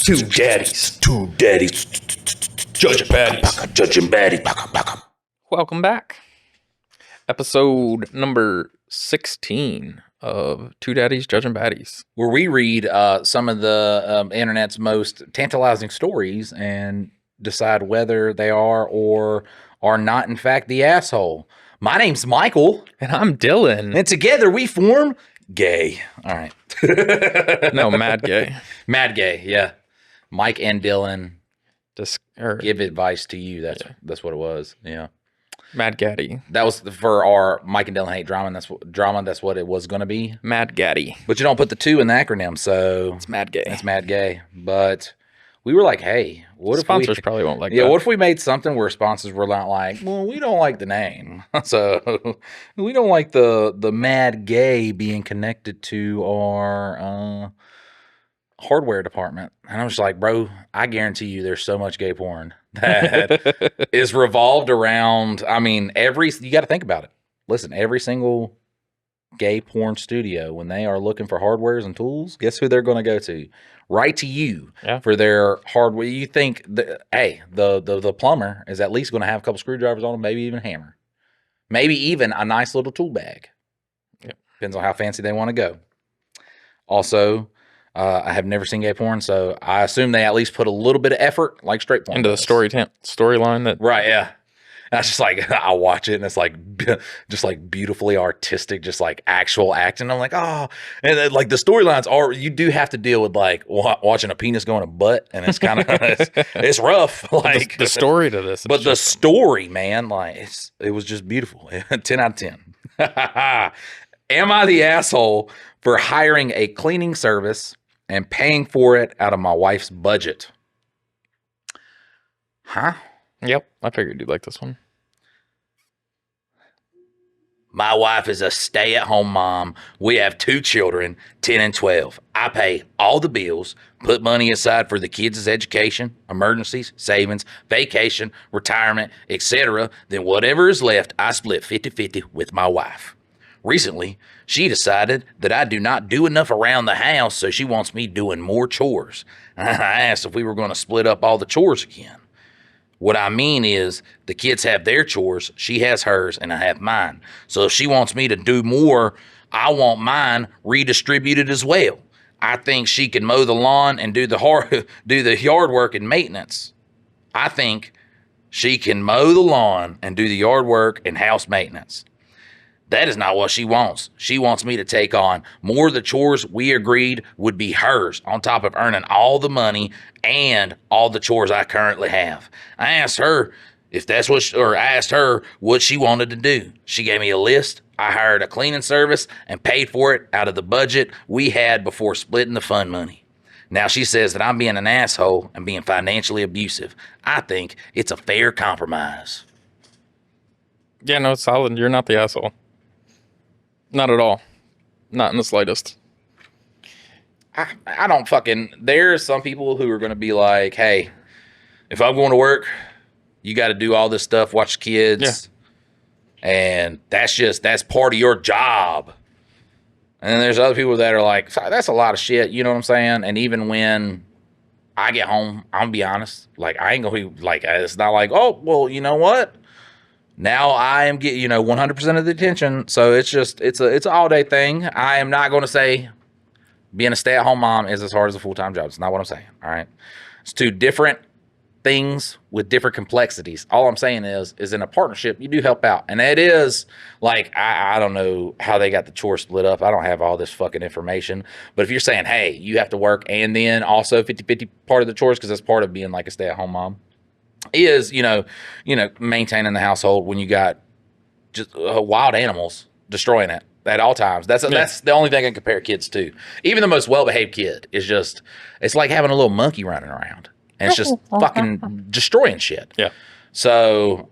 Two daddies. Judging baddies. Judging baddies. Welcome back. Episode number 16 of Two Daddies Judging Baddies. Where we read some of the internet's most tantalizing stories and decide whether they are or are not, in fact, the asshole. My name's Michael. And I'm Dylan. And together we form Gay. All right. No, Mad Gay. Mad Gay, yeah. Mike and Dylan give advice to you. That's what it was. Yeah. Mad Gaddy. That was for our Mike and Dylan hate drama. And that's what it was going to be. Mad Gaddy. But you don't put the two in the acronym, so it's Mad Gay. It's Mad Gay. But we were like, hey, what if sponsors probably won't like that. Yeah, what if we made something where sponsors were not like, well, we don't like the name. So we don't like the Mad Gay being connected to our hardware department. And I was like, bro, I guarantee you there's so much gay porn that is revolved around, I mean, you got to think about it. Listen, every single gay porn studio, when they are looking for hardwares and tools, guess who they're going to go to? Right to you for their hardware. You think, the plumber is at least going to have a couple screwdrivers on him, maybe even a hammer. Maybe even a nice little tool bag. Yep. Depends on how fancy they want to go. Also, I have never seen gay porn, so I assume they at least put a little bit of effort, like straight porn into the storyline that. Right, yeah. And I was just like, I watch it, and it's like, just like beautifully artistic, just like actual acting. I'm like, oh, and then, like the storylines are, you do have to deal with like watching a penis go in a butt, and it's kind of, it's rough. Like the story to this, but the story, man, like it was just beautiful. 10 out of 10. Am I the asshole for hiring a cleaning service and paying for it out of my wife's budget? Huh? Yep, I figured you'd like this one. My wife is a stay-at-home mom. We have 2 children, 10 and 12. I pay all the bills, put money aside for the kids' education, emergencies, savings, vacation, retirement, etc. Then whatever is left, I split 50-50 with my wife. Recently, she decided that I do not do enough around the house, so she wants me doing more chores. I asked if we were going to split up all the chores again. What I mean is the kids have their chores, she has hers, and I have mine. So if she wants me to do more, I want mine redistributed as well. I think she can mow the lawn and do the yard work and maintenance. I think she can mow the lawn and do the yard work and house maintenance. That is not what she wants. She wants me to take on more of the chores we agreed would be hers, on top of earning all the money and all the chores I currently have. I asked her what she wanted to do. She gave me a list. I hired a cleaning service and paid for it out of the budget we had before splitting the fund money. Now she says that I'm being an asshole and being financially abusive. I think it's a fair compromise. Yeah, no, it's solid. You're not the asshole. Not at all. Not in the slightest. I don't there's some people who are going to be like, hey, if I'm going to work, you got to do all this stuff, watch the kids. Yeah. And that's part of your job. And then there's other people that are like, that's a lot of shit. You know what I'm saying? And even when I get home, I'm going to be honest, like, I ain't going to be like, it's not like, oh, well, you know what? Now I am getting, 100% of the attention. So it's an all day thing. I am not going to say being a stay-at-home mom is as hard as a full-time job. It's not what I'm saying. All right. It's 2 different things with different complexities. All I'm saying is in a partnership, you do help out. And it is like, I don't know how they got the chore split up. I don't have all this fucking information. But if you're saying, hey, you have to work and then also 50-50 part of the chores, because that's part of being like a stay-at-home mom, is, maintaining the household when you got just wild animals destroying it at all times. That's the only thing I can compare kids to. Even the most well-behaved kid is just, it's like having a little monkey running around. And it's just fucking destroying shit. Yeah. So,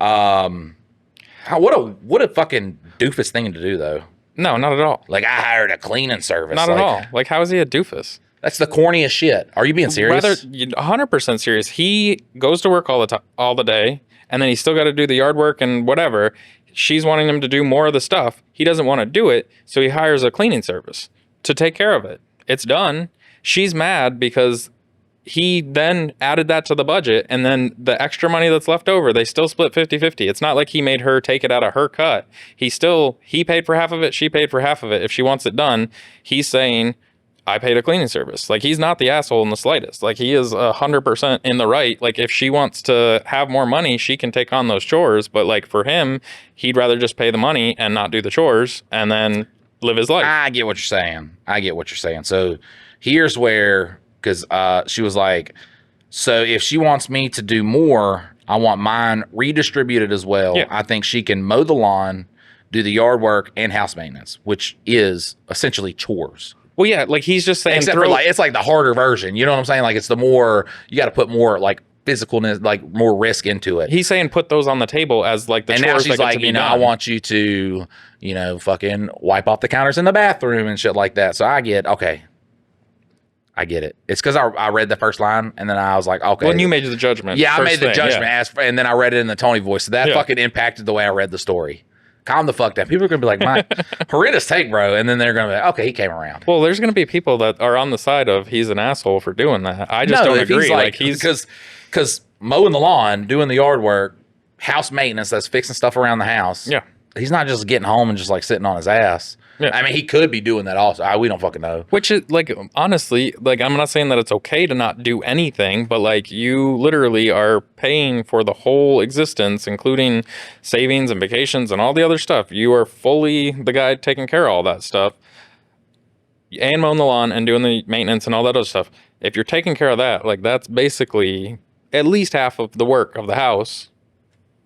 what a fucking doofus thing to do, though. No, not at all. Like, I hired a cleaning service. Not at all. Like, how is he a doofus? That's the corniest shit. Are you being serious? Rather, 100% serious. He goes to work all the day, and then he's still got to do the yard work and whatever. She's wanting him to do more of the stuff. He doesn't want to do it, so he hires a cleaning service to take care of it. It's done. She's mad because he then added that to the budget, and then the extra money that's left over, they still split 50-50. It's not like he made her take it out of her cut. He paid for half of it, she paid for half of it. If she wants it done, he's saying, I paid a cleaning service. Like, he's not the asshole in the slightest. Like, he is 100% in the right. Like, if she wants to have more money, she can take on those chores. But like, for him, he'd rather just pay the money and not do the chores and then live his life. I get what you're saying. So here's where, because she was like, so if she wants me to do more, I want mine redistributed as well. Yeah. I think she can mow the lawn, do the yard work, and house maintenance, which is essentially chores. Well, yeah, like, he's just saying, Except for like, it's like the harder version. You know what I'm saying? Like, it's the more, you got to put more like physicalness, like more risk into it. he's saying put those on the table as like the And chores now that she's get like, to be you know, done. I want you to, you know, fucking wipe off the counters in the bathroom and shit like that. So I get it. It's because I read the first line and then I was like, okay. When you made the judgment. Yeah, I made the thing, judgment, yeah. and then I read it in the Tony voice. So that Yeah. fucking impacted the way I read the story. Calm the fuck down. People are going to be like, my horrendous take, bro. And then they're going to be like, okay, he came around. Well, there's going to be people that are on the side of he's an asshole for doing that. I just don't if agree. He's like, because mowing the lawn, doing the yard work, house maintenance, that's fixing stuff around the house. Yeah. He's not just getting home and just like sitting on his ass. Yeah. I mean, he could be doing that also. We don't fucking know. Which is, like, honestly, like, I'm not saying that it's okay to not do anything, but like, you literally are paying for the whole existence, including savings and vacations and all the other stuff. You are fully the guy taking care of all that stuff and mowing the lawn and doing the maintenance and all that other stuff. If you're taking care of that, like, that's basically at least half of the work of the house.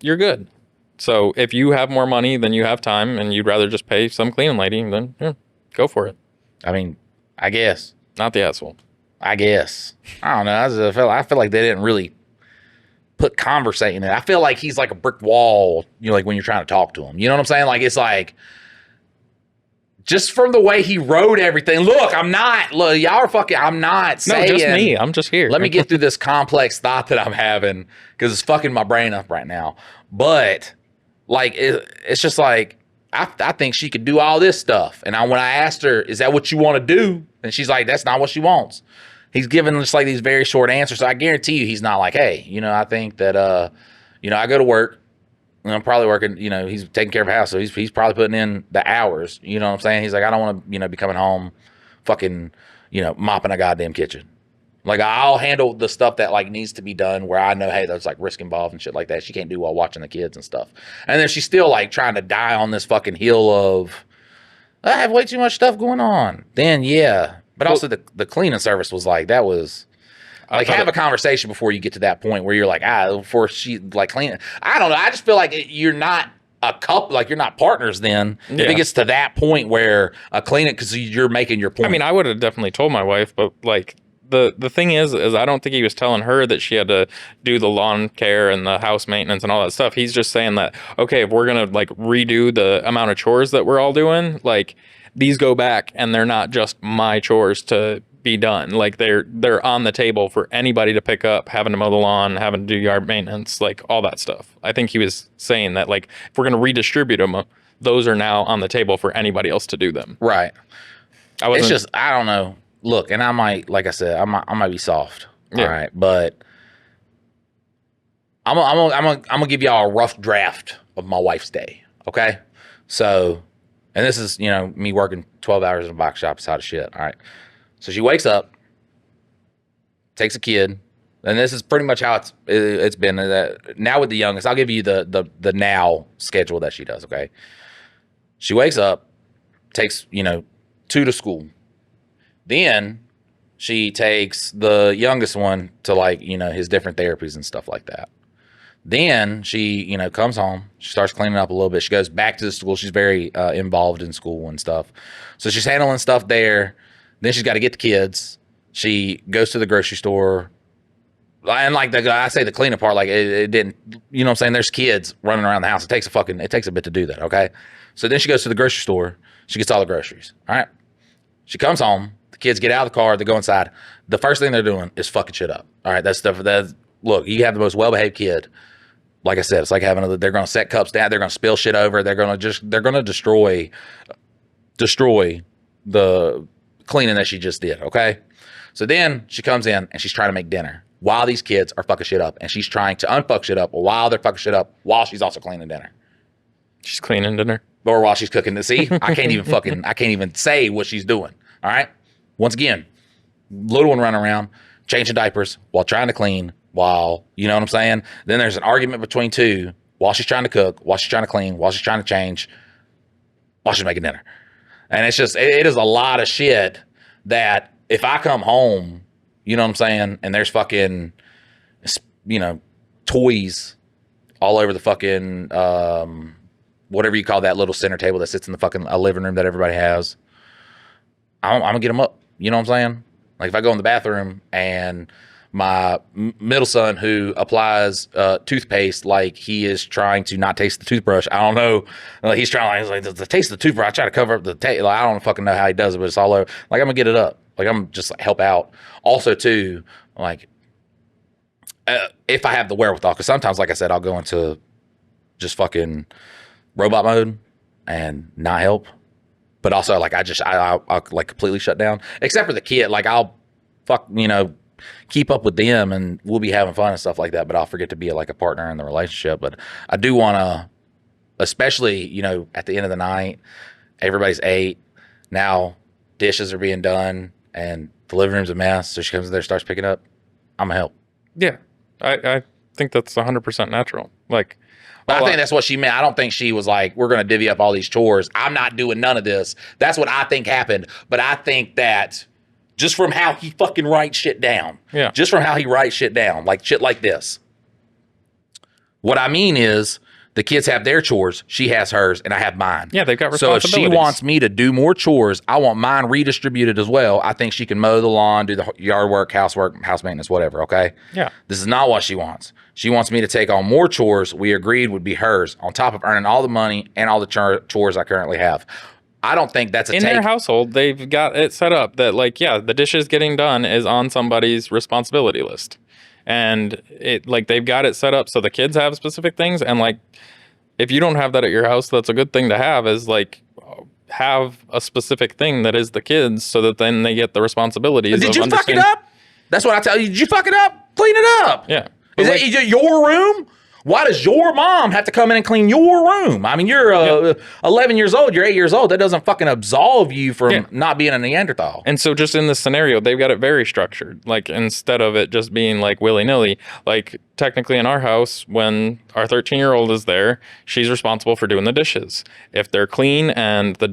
You're good. So if you have more money than you have time and you'd rather just pay some cleaning lady, then yeah, go for it. I mean, I guess. Not the asshole. I guess. I don't know. I feel like they didn't really put conversating in it. I feel like he's like a brick wall, you know, like when you're trying to talk to him. You know what I'm saying? Like, it's like, just from the way he wrote everything. Look, y'all are fucking, I'm not saying. No, just me. I'm just here. Let me get through this complex thought that I'm having because it's fucking my brain up right now. But, like, it's just like, I think she could do all this stuff. And when I asked her, is that what you want to do? And she's like, that's not what she wants. He's giving just like these very short answers. So I guarantee you he's not like, hey, you know, I think that, you know, I go to work. And I'm probably working, you know, he's taking care of a house. So he's probably putting in the hours. You know what I'm saying? He's like, I don't want to, you know, be coming home fucking, you know, mopping a goddamn kitchen. Like, I'll handle the stuff that like needs to be done where I know, hey, there's like risk involved and shit like that. She can't do while watching the kids and stuff. And then she's still like trying to die on this fucking hill of, I have way too much stuff going on. Then, yeah. But also the cleaning service was like, that was, like, have a conversation before you get to that point where you're like, before she like cleaning. I don't know. I just feel like you're not a couple, like you're not partners then. Yeah. If it gets to that point where a cleaning, because you're making your point. I mean, I would have definitely told my wife, but like, the thing is I don't think he was telling her that she had to do the lawn care and the house maintenance and all that stuff. He's just saying that, okay, if we're gonna like redo the amount of chores that we're all doing, like, these go back and they're not just my chores to be done. Like, they're on the table for anybody to pick up, having to mow the lawn, having to do yard maintenance, like all that stuff. I think he was saying that, like, if we're gonna redistribute them, those are now on the table for anybody else to do them. Right. It's just, I don't know. Look, and I might, like I said, I might be soft. Yeah. All right, but I'm gonna give y'all a rough draft of my wife's day. Okay, so, and this is, you know, me working 12 hours in a box shop, side of shit. All right, so she wakes up, takes a kid, and this is pretty much how it's been. Now with the youngest, I'll give you the now schedule that she does. Okay, she wakes up, takes, you know, 2 to school. Then she takes the youngest one to, like, you know, his different therapies and stuff like that. Then she, you know, comes home. She starts cleaning up a little bit. She goes back to the school. She's very involved in school and stuff. So she's handling stuff there. Then she's got to get the kids. She goes to the grocery store. And like I say the cleaning part, like it didn't, you know what I'm saying? There's kids running around the house. It takes a bit to do that, okay? So then she goes to the grocery store. She gets all the groceries, all right? She comes home. The kids get out of the car. They go inside. The first thing they're doing is fucking shit up. All right, look, you have the most well-behaved kid. Like I said, it's like having they're going to set cups down. They're going to spill shit over. They're going to destroy the cleaning that she just did. Okay, So then she comes in and she's trying to make dinner while these kids are fucking shit up, and she's trying to unfuck shit up while they're fucking shit up while she's also cleaning dinner. She's cleaning dinner. Or while she's cooking. See, I can't even say what she's doing. All right. Once again, little one running around, changing diapers while trying to clean, while, you know what I'm saying? Then there's an argument between two while she's trying to cook, while she's trying to clean, while she's trying to change, while she's making dinner. And it's just, it is a lot of shit that if I come home, you know what I'm saying, and there's fucking, you know, toys all over the fucking, whatever you call that little center table that sits in the fucking living room that everybody has, I'm gonna get them up. You know what I'm saying? Like if I go in the bathroom and my middle son, who applies toothpaste like he is trying to not taste the toothbrush, I don't know. Like he's like the taste of the toothbrush. I try to cover up the taste. Like, I don't fucking know how he does it, but it's all over. Like I'm gonna get it up. Like I'm just like help out. Also too, like if I have the wherewithal, because sometimes, like I said, I'll go into just fucking robot mode and not help. But also, like I'll like completely shut down, except for the kid. Like I'll keep up with them and we'll be having fun and stuff like that. But I'll forget to be like a partner in the relationship. But I do want to, especially, you know, at the end of the night, everybody's ate. Now dishes are being done and the living room's a mess. So she comes in there, starts picking up. I'm gonna help. Yeah. I think that's 100% natural. Like, I think that's what she meant. I don't think she was like, we're going to divvy up all these chores. I'm not doing none of this. That's what I think happened. But I think that just from how he fucking writes shit down. Yeah. Just from how he writes shit down. Like shit like this. What I mean is the kids have their chores. She has hers and I have mine. Yeah, they've got So responsibilities. if she wants me to do more chores, I want mine redistributed as well. I think she can mow the lawn, do the yard work, housework, house maintenance, whatever, okay? Yeah. This is not what she wants. She wants me to take on more chores we agreed would be hers on top of earning all the money and all the chores I currently have. I don't think that's a in their household, they've got it set up that, like, yeah, the dishes getting done is on somebody's responsibility list. And it, like, they've got it set up so the kids have specific things. And, like, if you don't have that at your house, that's a good thing to have, is, like, have a specific thing that is the kids so that then they get the responsibilities. Did you fuck it up? That's what I tell you. Did you fuck it up? Clean it up. Yeah. Is it your room? Why does your mom have to come in and clean your room? I mean, you're 11 years old. You're 8 years old. That doesn't fucking absolve you from not being a Neanderthal. And so just in this scenario, they've got it very structured. Like, instead of it just being like willy-nilly, like technically in our house, when our 13-year-old is there, she's responsible for doing the dishes. If they're clean and the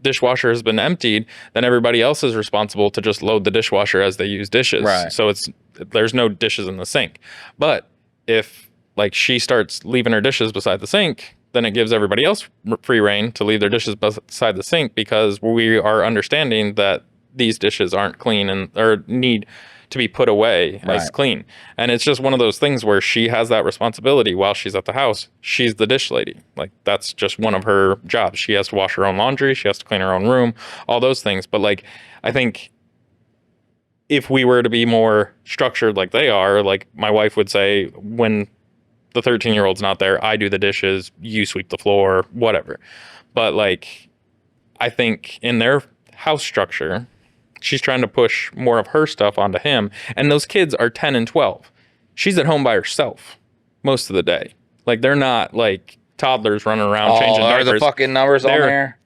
dishwasher has been emptied, then everybody else is responsible to just load the dishwasher as they use dishes. Right. So there's no dishes in the sink. But if like she starts leaving her dishes beside the sink, then it gives everybody else free reign to leave their dishes beside the sink, because we are understanding that these dishes aren't clean or need to be put away as clean. And it's just one of those things where she has that responsibility while she's at the house. She's the dish lady. Like, that's just one of her jobs. She has to wash her own laundry. She has to clean her own room, all those things. But, like, I think if we were to be more structured like they are, like my wife would say, when the 13-year-old's not there, I do the dishes, you sweep the floor, whatever. But, like, I think in their house structure, she's trying to push more of her stuff onto him. And those kids are 10 and 12. She's at home by herself most of the day. Like, they're not like toddlers running around changing diapers. Are the fucking numbers on there?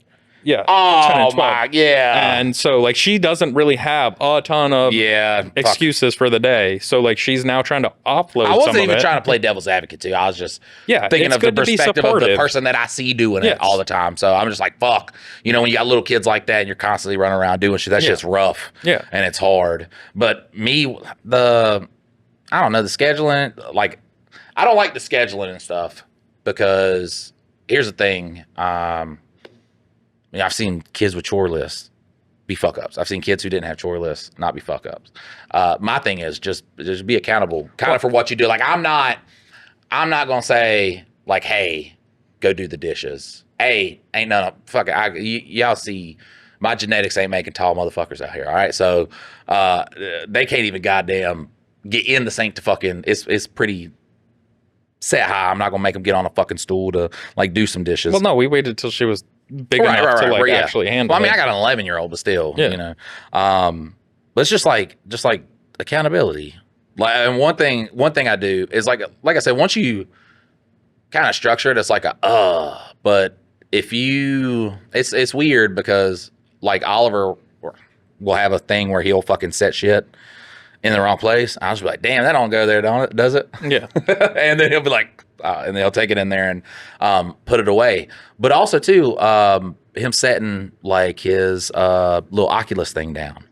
Yeah. Oh, my, yeah. And so, like, she doesn't really have a ton of excuses for the day. So, like, she's now trying to offload some of it. I wasn't even trying to play devil's advocate, too. I was just thinking of the perspective of the person that I see doing it all the time. So, I'm just like, fuck. You know, when you got little kids like that and you're constantly running around doing shit, that shit's rough. Yeah. And it's hard. But me, I don't know, the scheduling, like, I don't like the scheduling and stuff, because here's the thing. I mean, I've seen kids with chore lists be fuck ups. I've seen kids who didn't have chore lists not be fuck ups. My thing is just be accountable kind of for what you do. Like, I'm not going to say, like, hey, go do the dishes. Hey, ain't none of fuck it. Y'all see, my genetics ain't making tall motherfuckers out here. All right. So they can't even goddamn get in the sink to fucking, it's pretty set high. I'm not going to make them get on a fucking stool to, like, do some dishes. Well, no, we waited till she was big enough to actually handle it. Well, I mean, I got an 11-year-old, but still, you know. But it's just like accountability. Like, and one thing I do is like I said, once you kind of structure it, it's like but if you, it's weird because like Oliver will have a thing where he'll fucking set shit in the wrong place. I'll just be like, damn, that don't go there, don't it? Does it? Yeah. And then he'll be like, and they'll take it in there and put it away. But also too, him setting like his little Oculus thing down.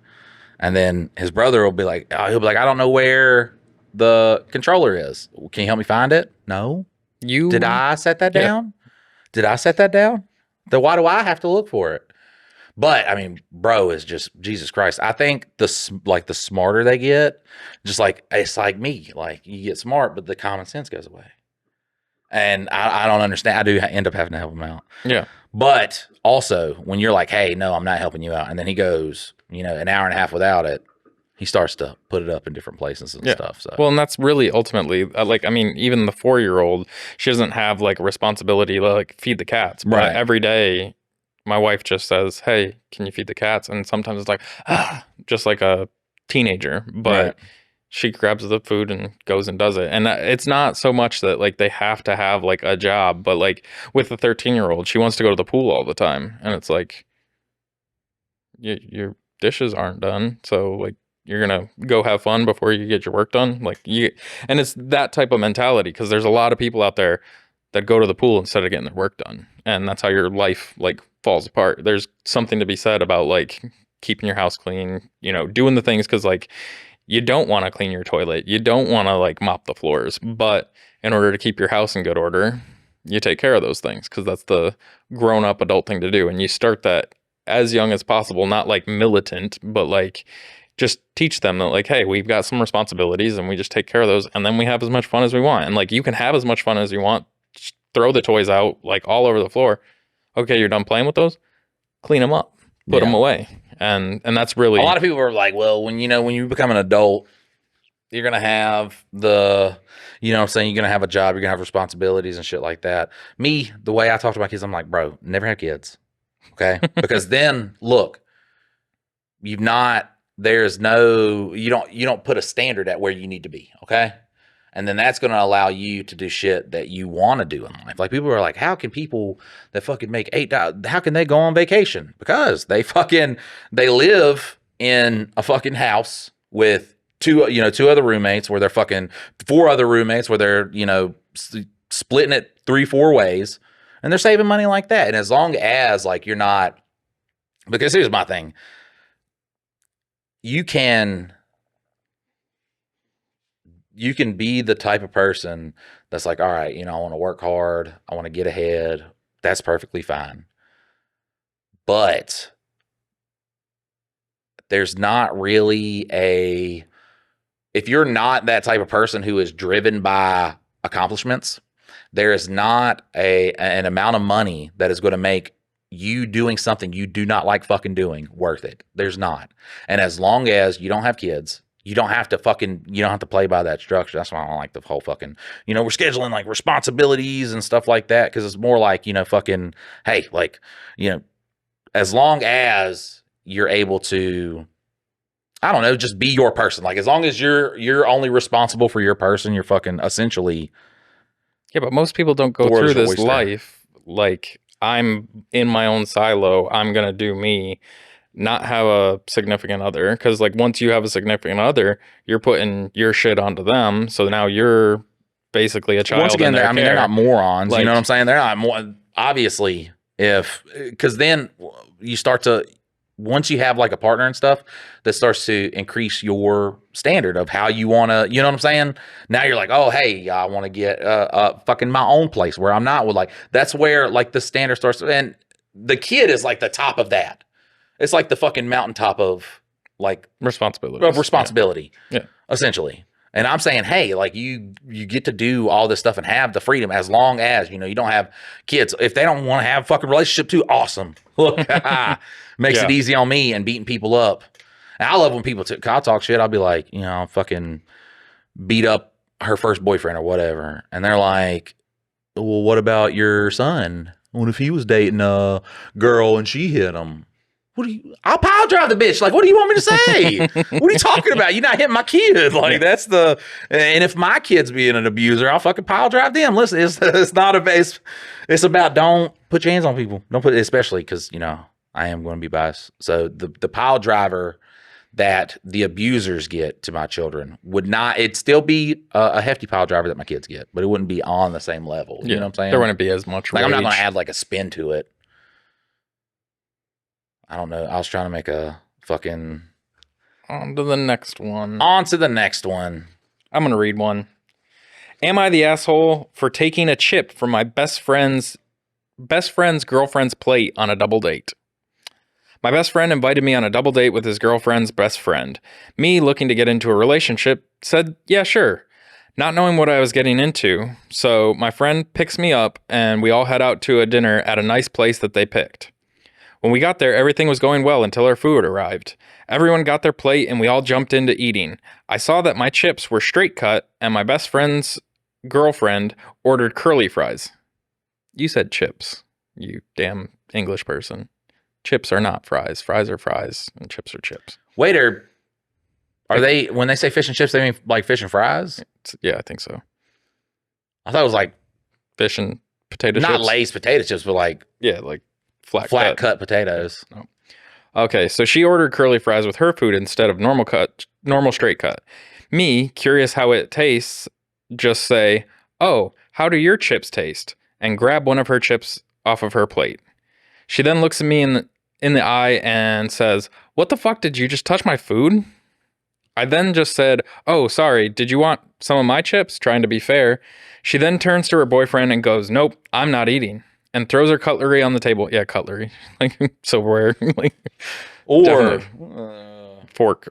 And then his brother will be like, he'll be like, I don't know where the controller is. Can you help me find it? No. Did I set that down? Did I set that down? Then why do I have to look for it? But I mean, bro is just Jesus Christ. I think the smarter they get, just like it's like me. Like you get smart, but the common sense goes away. And I don't understand. I do end up having to help him out. Yeah. But also, when you're like, hey, no, I'm not helping you out. And then he goes, an hour and a half without it, he starts to put it up in different places and stuff. So, well, and that's really ultimately, even the 4-year-old, she doesn't have like a responsibility to like feed the cats. But Right. every day, my wife just says, hey, can you feed the cats? And sometimes it's like, just like a teenager. But Right. she grabs the food and goes and does it. And it's not so much that like they have to have like a job, but like with the 13-year-old, she wants to go to the pool all the time. And it's like, your dishes aren't done. So like, you're going to go have fun before you get your work done. And it's that type of mentality because there's a lot of people out there that go to the pool instead of getting their work done. And that's how your life like falls apart. There's something to be said about like keeping your house clean, doing the things because like you don't want to clean your toilet. You don't want to like mop the floors. But in order to keep your house in good order, you take care of those things because that's the grown up adult thing to do. And you start that as young as possible, not like militant, but like just teach them that like, hey, we've got some responsibilities and we just take care of those. And then we have as much fun as we want. And like, you can have as much fun as you want. Just throw the toys out like all over the floor. Okay, you're done playing with those. Clean them up, put them away. And that's really, a lot of people are like, well, when you become an adult, you're going to have you're going to have a job, you're going to have responsibilities and shit like that. Me, the way I talk to my kids, I'm like, bro, never have kids. Okay. Because then look, you don't put a standard at where you need to be. Okay. And then that's going to allow you to do shit that you want to do in life. Like people are like, how can people that fucking make $8, how can they go on vacation? Because they live in a fucking house with two other roommates where they're fucking 4 other roommates where they're, splitting it 3-4 ways and they're saving money like that. And as long as like you're not, because here's my thing, you can be the type of person that's like, all right, I want to work hard. I want to get ahead. That's perfectly fine. But there's not really if you're not that type of person who is driven by accomplishments, there is not an amount of money that is going to make you doing something you do not like fucking doing worth it. There's not. And as long as you don't have kids, you don't have to play by that structure. That's why I don't like the whole fucking, we're scheduling like responsibilities and stuff like that. Cause it's more like, fucking, hey, like, as long as you're able to, I don't know, just be your person. Like as long as you're only responsible for your person, you're fucking essentially. Yeah, but most people don't go through this life like I'm in my own silo. I'm going to do me, not have a significant other. Because like once you have a significant other, you're putting your shit onto them. So now you're basically a child. Once again, they're not morons. Like, you know what I'm saying? They're not more. Obviously, because then you start to, once you have like a partner and stuff, that starts to increase your standard of how you want to, you know what I'm saying? Now you're like, oh, hey, I want to get fucking my own place where I'm not with like, that's where like the standard starts. And the kid is like the top of that. It's like the fucking mountaintop of like responsibility. Yeah. Essentially. And I'm saying, hey, like you get to do all this stuff and have the freedom as long as, you don't have kids. If they don't want to have a fucking relationship too, awesome. Look, makes it easy on me and beating people up. And I love when people I'll talk shit. I'll be like, fucking beat up her first boyfriend or whatever. And they're like, well, what about your son? What if he was dating a girl and she hit him? I'll pile drive the bitch. Like, what do you want me to say? What are you talking about? You're not hitting my kid. Like, and if my kid's being an abuser, I'll fucking pile drive them. Listen, it's not a base. It's about don't put your hands on people. Don't put, especially because, I am going to be biased. So the pile driver that the abusers get to my children it'd still be a hefty pile driver that my kids get, but it wouldn't be on the same level. You know what I'm saying? There wouldn't be as much like, rage. I'm not going to add like a spin to it. I don't know. I was trying to make a fucking... On to the next one. On to the next one. I'm going to read one. Am I the asshole for taking a chip from my best friend's girlfriend's plate on a double date? My best friend invited me on a double date with his girlfriend's best friend. Me, looking to get into a relationship, said, yeah, sure. Not knowing what I was getting into. So my friend picks me up and we all head out to a dinner at a nice place that they picked. When we got there, everything was going well until our food arrived. Everyone got their plate and we all jumped into eating. I saw that my chips were straight cut and my best friend's girlfriend ordered curly fries. You said chips, you damn English person. Chips are not fries. Fries are fries and chips are chips. Waiter, they, when they say fish and chips, they mean like fish and fries? Yeah, I think so. I thought it was like fish and potato chips. Not Lay's potato chips, but like... Yeah, like flat cut potatoes. No. Okay, so she ordered curly fries with her food instead of normal straight cut. Me, curious how it tastes, just say, oh, how do your chips taste? And grab one of her chips off of her plate. She then looks at me in the eye and says, what the fuck, did you just touch my food? I then just said, oh, sorry, did you want some of my chips? Trying to be fair. She then turns to her boyfriend and goes, nope, I'm not eating. And throws her cutlery on the table. Yeah, cutlery. Like silverware. Or fork.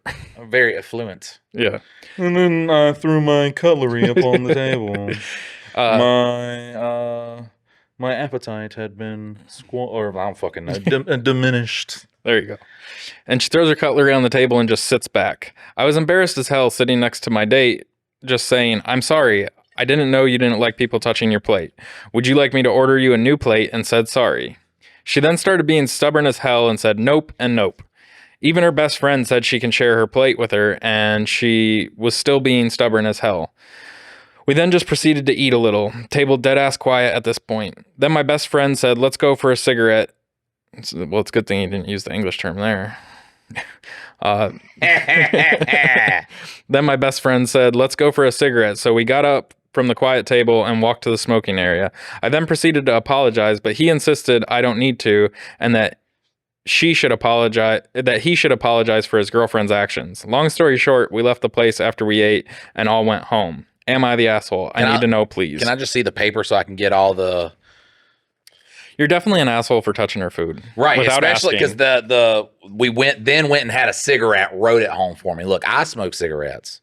Very affluent. Yeah. And then I threw my cutlery up on the table. My appetite had been or I don't fucking know. diminished. There you go. And she throws her cutlery on the table and just sits back. I was embarrassed as hell sitting next to my date, just saying, I'm sorry. I didn't know you didn't like people touching your plate. Would you like me to order you a new plate? And said sorry. She then started being stubborn as hell and said nope and nope. Even her best friend said she can share her plate with her, and she was still being stubborn as hell. We then just proceeded to eat a little, table dead ass quiet at this point. Then my best friend said, let's go for a cigarette. Well, it's a good thing he didn't use the English term there. Then my best friend said, let's go for a cigarette. So we got up from the quiet table and walked to the smoking area. I then proceeded to apologize, but he insisted I don't need to, and that he should apologize for his girlfriend's actions. Long story short, we left the place after we ate and all went home. Am I the asshole? I need to know, please. Can I just see the paper so I can get all the... You're definitely an asshole for touching her food. Right, especially because we went and had a cigarette, wrote it home for me. Look, I smoke cigarettes.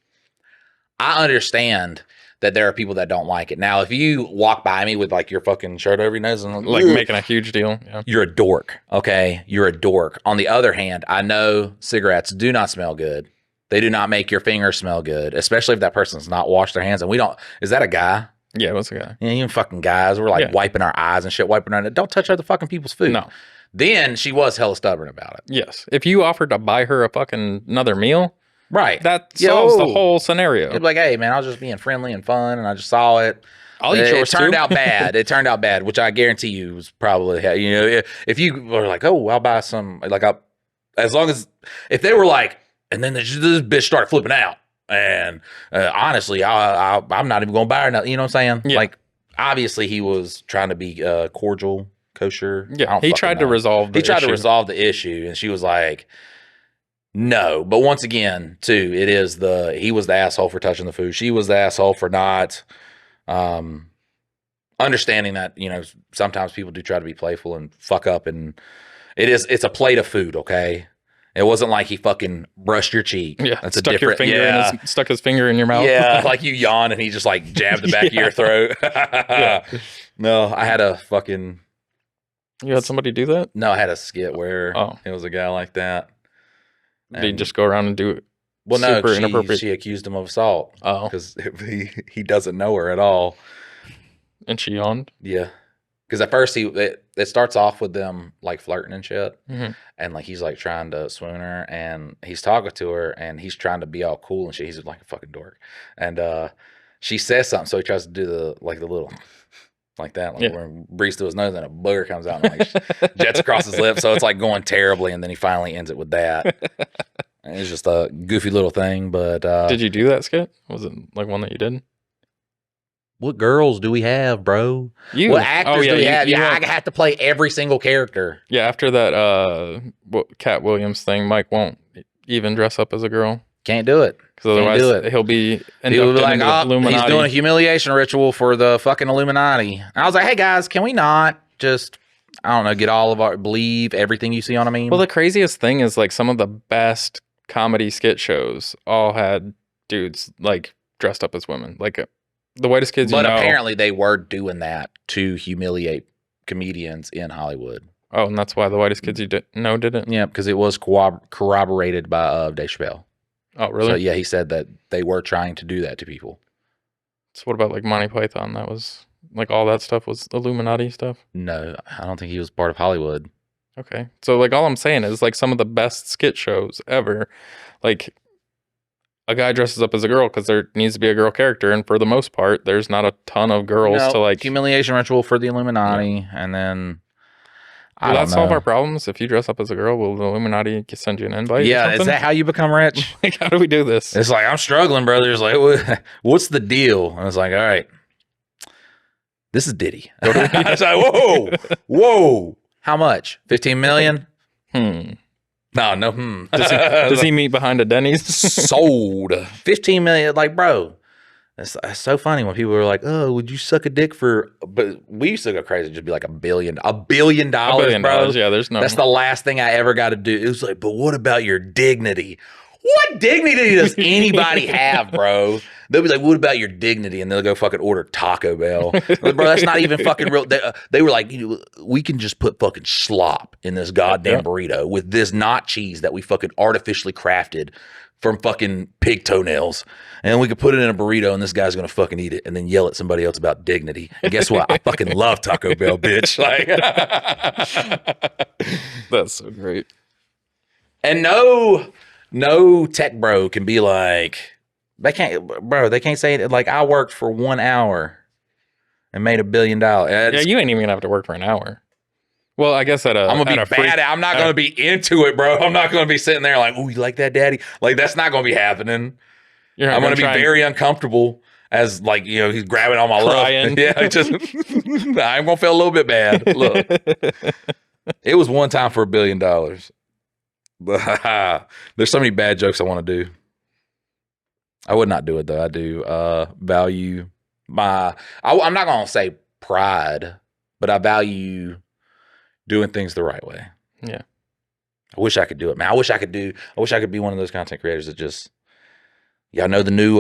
I understand that there are people that don't like it. Now, if you walk by me with like your fucking shirt over your nose and like making a huge deal, yeah. You're a dork, okay? You're a dork. On the other hand, I know cigarettes do not smell good. They do not make your fingers smell good, especially if that person's not washed their hands. And we don't, is that a guy? Yeah, it was a guy. Yeah, even fucking guys, we're like wiping our eyes and shit, wiping our, don't touch other fucking people's food. No. Then she was hella stubborn about it. Yes. If you offered to buy her a fucking another meal, right, that solves the whole scenario. It'd be like, hey man, I was just being friendly and fun, and I just saw it. I'll eat yours too. It turned out bad. It turned out bad, which I guarantee you was probably, you know, if you were like, oh, I'll buy some, like, as long as, if they were like, and then this bitch started flipping out, and honestly, I'm not even going to buy her nothing. You know what I'm saying? Yeah. Like, obviously, he was trying to be cordial, kosher. Yeah, he tried to resolve the issue. He tried to resolve the issue, and she was like, no. But once again, too, he was the asshole for touching the food. She was the asshole for not understanding that, you know, sometimes people do try to be playful and fuck up, and it's a plate of food, okay? It wasn't like he fucking brushed your cheek. Yeah, that's stuck his finger in your mouth. Yeah, like you yawned and he just like jabbed the back of your throat. No, I had a fucking... You had somebody do that? No, I had a skit where it was a guy like that. Did he just go around and do it? Well, no, she accused him of assault. Oh. Because he doesn't know her at all. And she yawned? Yeah. Because at first it starts off with them like flirting and shit, Mm-hmm. and like he's like trying to swoon her, and he's talking to her, and he's trying to be all cool and shit. He's like a fucking dork, and she says something, so he tries to do the little like that, like where he breathes through his nose, and a booger comes out and like jets across his lips. So it's like going terribly, and then he finally ends it with that. And it's just a goofy little thing, but Did you do that skit? Was it like one that you did? what girls do we have, bro? What actors do we have? I have to play every single character. Yeah, after that Cat Williams thing, Mike won't even dress up as a girl. Can't do it. Because otherwise he'll be inducted like, into the Illuminati. He's doing a humiliation ritual for the fucking Illuminati. And I was like, hey guys, can we not just, I don't know, believe everything you see on a meme? Well, the craziest thing is like some of the best comedy skit shows all had dudes like dressed up as women. Like the Whitest Kids But apparently they were doing that to humiliate comedians in Hollywood. Oh, and that's why the Whitest Kids didn't? Yeah, because it was corroborated by Dave Chappelle. Oh, really? So yeah, he said that they were trying to do that to people. So what about like Monty Python? That was like all that stuff was Illuminati stuff? No, I don't think he was part of Hollywood. Okay. So like all I'm saying is like some of the best skit shows ever, like a guy dresses up as a girl because there needs to be a girl character, and for the most part, there's not a ton of girls to like humiliation ritual for the Illuminati, and then will that solve our problems? If you dress up as a girl, will the Illuminati send you an invite? Yeah, is that how you become rich? Like, how do we do this? It's like, I'm struggling, brother. It's like, what's the deal? And it's like, all right, this is Diddy. It's like, whoa, how much? 15 million? No. Does he meet behind a Denny's? Sold 15 million. Like, bro, it's so funny when people are like, "Oh, would you suck a dick for?" But we used to go crazy, just be like $1 billion, $1 billion, bro. Yeah, that's the last thing I ever got to do. It was like, but what about your dignity? What dignity does anybody have, bro? They'll be like, what about your dignity? And they'll go fucking order Taco Bell. Bro, that's not even fucking real. They were like, we can just put fucking slop in this goddamn burrito with this not cheese that we fucking artificially crafted from fucking pig toenails. And we could put it in a burrito and this guy's going to fucking eat it and then yell at somebody else about dignity. And guess what? I fucking love Taco Bell, bitch. Like, that's so great. And no tech bro can be like, they can't say it. Like, I worked for 1 hour and made $1 billion. Yeah, you ain't even gonna have to work for an hour. Well, I guess I'm gonna be bad. I'm not gonna be into it, bro. I'm not gonna be sitting there like, oh, you like that, daddy? Like, that's not gonna be happening. I'm gonna be very uncomfortable as, like, he's grabbing on my love. Yeah, I'm gonna feel a little bit bad. Look, it was one time for $1 billion. But there's so many bad jokes I want to do. I would not do it though. I do value I'm not gonna say pride, but I value doing things the right way. Yeah. I wish I could do it, man. I wish I could be one of those content creators that just, y'all know the new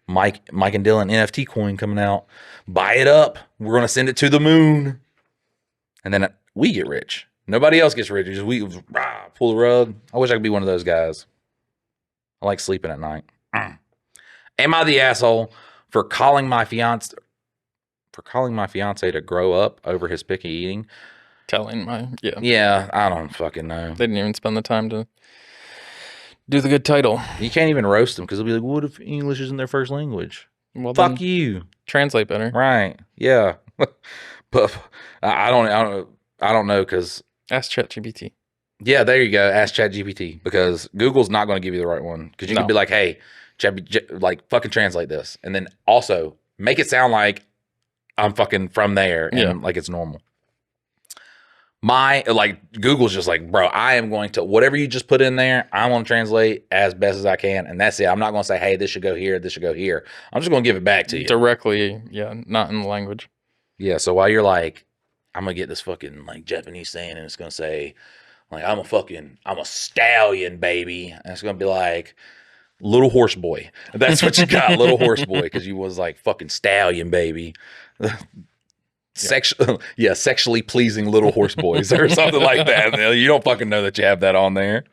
Mike and Dylan NFT coin coming out. Buy it up. We're gonna send it to the moon, and then we get rich. Nobody else gets rich. Just we pull the rug. I wish I could be one of those guys. I like sleeping at night. Am I the asshole for calling my fiance to grow up over his picky eating? Yeah, I don't fucking know. They didn't even spend the time to do the good title. You can't even roast them because they'll be like, what if English isn't their first language? Well, fuck you. Translate better. Right. Yeah. But I don't know because ask ChatGPT. Yeah, there you go. Ask ChatGPT, because Google's not going to give you the right one, because you can be like, hey, like, fucking translate this, and then also make it sound like I'm fucking from there and like it's normal. Google's just like, bro, I am going to, whatever you just put in there, I want to translate as best as I can, and that's it. I'm not going to say, hey, this should go here, this should go here. I'm just going to give it back to you directly. Yeah, not in the language. Yeah. So while you're like, I'm gonna get this fucking like Japanese saying, and it's gonna say like, I'm a stallion, baby, and it's gonna be like, little horse boy. That's what you got, little horse boy, because you was like fucking stallion, baby. Sexually pleasing little horse boys or something like that. You don't fucking know that you have that on there,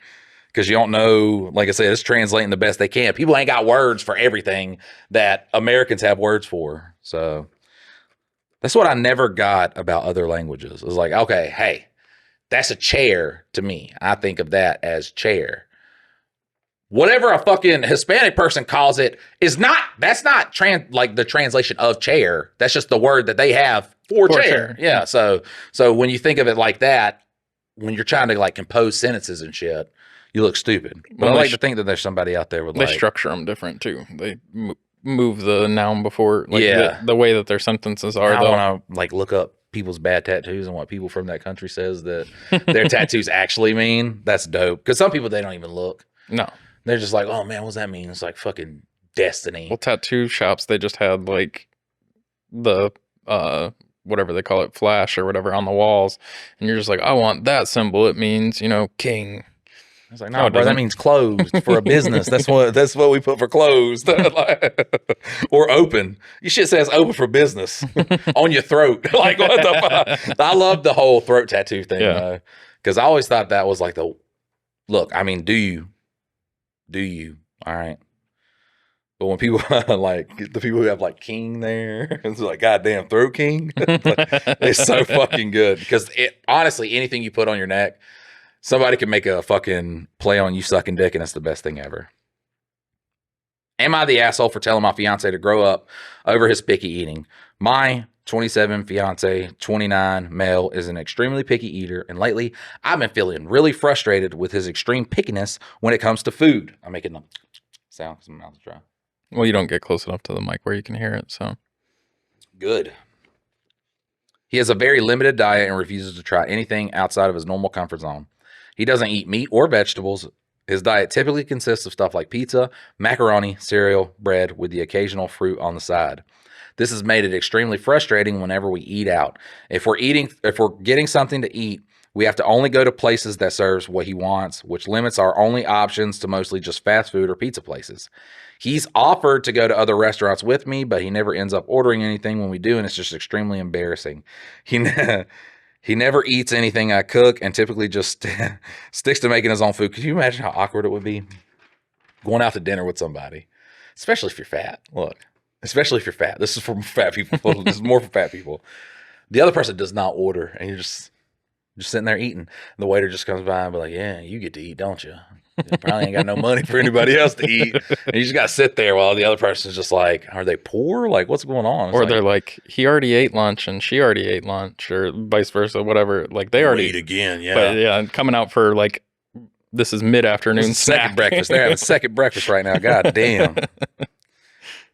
because you don't know. Like I said, it's translating the best they can. People ain't got words for everything that Americans have words for. So That's what I never got about other languages. It was like, okay, hey, that's a chair to me. I think of that as chair. Whatever a fucking Hispanic person calls it is not, that's not like the translation of chair. That's just the word that they have for chair. Yeah. So when you think of it like that, when you're trying to like compose sentences and shit, you look stupid. But I like to think that there's somebody out there with they like, structure them different too. They move the noun before, like Yeah. the way that their sentences are. I want to like look up people's bad tattoos and what people from that country says that their tattoos actually mean. That's dope. Because some people, they don't even look. No. They're just like, oh man, what's that mean? It's like fucking destiny. Well, tattoo shops, they just had like the whatever they call it, flash or whatever on the walls, and you're just like, I want that symbol. It means, you know, king. I was like, no, bro, that means closed for a business. That's what we put for closed. Or open. Your shit says open for business on your throat. Like, what the fuck? I love the whole throat tattoo thing, though. Because I always thought that was like look, I mean, do you? All right. But when people like the people who have like king there, it's like, goddamn, throat king. It's so fucking good. Because honestly, anything you put on your neck, somebody can make a fucking play on you sucking dick, and it's the best thing ever. Am I the asshole for telling my fiance to grow up over his picky eating? My 27 fiance, 29 male, is an extremely picky eater, and lately I've been feeling really frustrated with his extreme pickiness when it comes to food. I'm making the sound because my mouth is dry. Well, you don't get close enough to the mic where you can hear it, so. Good. He has a very limited diet and refuses to try anything outside of his normal comfort zone. He doesn't eat meat or vegetables. His diet typically consists of stuff like pizza, macaroni, cereal, bread, with the occasional fruit on the side. This has made it extremely frustrating whenever we eat out. If we're getting something to eat, we have to only go to places that serves what he wants, which limits our only options to mostly just fast food or pizza places. He's offered to go to other restaurants with me, but he never ends up ordering anything when we do, and it's just extremely embarrassing. He never eats anything I cook and typically just sticks to making his own food. Can you imagine how awkward it would be going out to dinner with somebody, especially if you're fat? Look, especially if you're fat. This is for fat people. This is more for fat people. The other person does not order, and you're just sitting there eating. And the waiter just comes by and be like, yeah, you get to eat, don't you? You probably ain't got no money for anybody else to eat. And you just got to sit there while the other person's just like, are they poor? Like, what's going on? It's or like, they're like, he already ate lunch and she already ate lunch, or vice versa, whatever. Like, they already eat again, yeah. But yeah, coming out for like, this is mid-afternoon snack. Second breakfast. They're having second breakfast right now. God damn.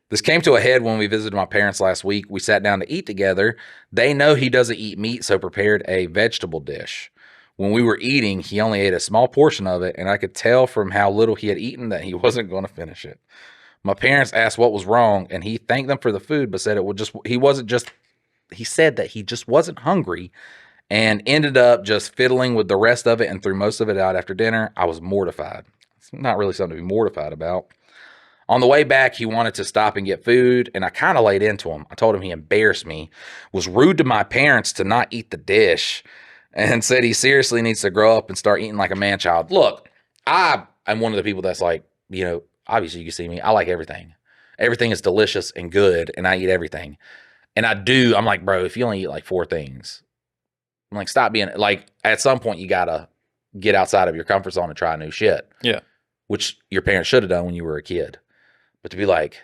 This came to a head when we visited my parents last week. We sat down to eat together. They know he doesn't eat meat, so prepared a vegetable dish. When we were eating, he only ate a small portion of it, and I could tell from how little he had eaten that he wasn't going to finish it. My parents asked what was wrong, and he thanked them for the food, but said he said that he just wasn't hungry, and ended up just fiddling with the rest of it and threw most of it out after dinner. I was mortified. It's not really something to be mortified about. On the way back, he wanted to stop and get food, and I kind of laid into him. I told him he embarrassed me, was rude to my parents to not eat the dish, and said he seriously needs to grow up and start eating like a man-child. Look, I'm one of the people that's like, you know, obviously you can see me. I like everything. Everything is delicious and good, and I eat everything. And I'm like, bro, if you only eat like 4 things, I'm like, stop being, like, at some point you got to get outside of your comfort zone and try new shit. Yeah. Which your parents should have done when you were a kid. But to be like,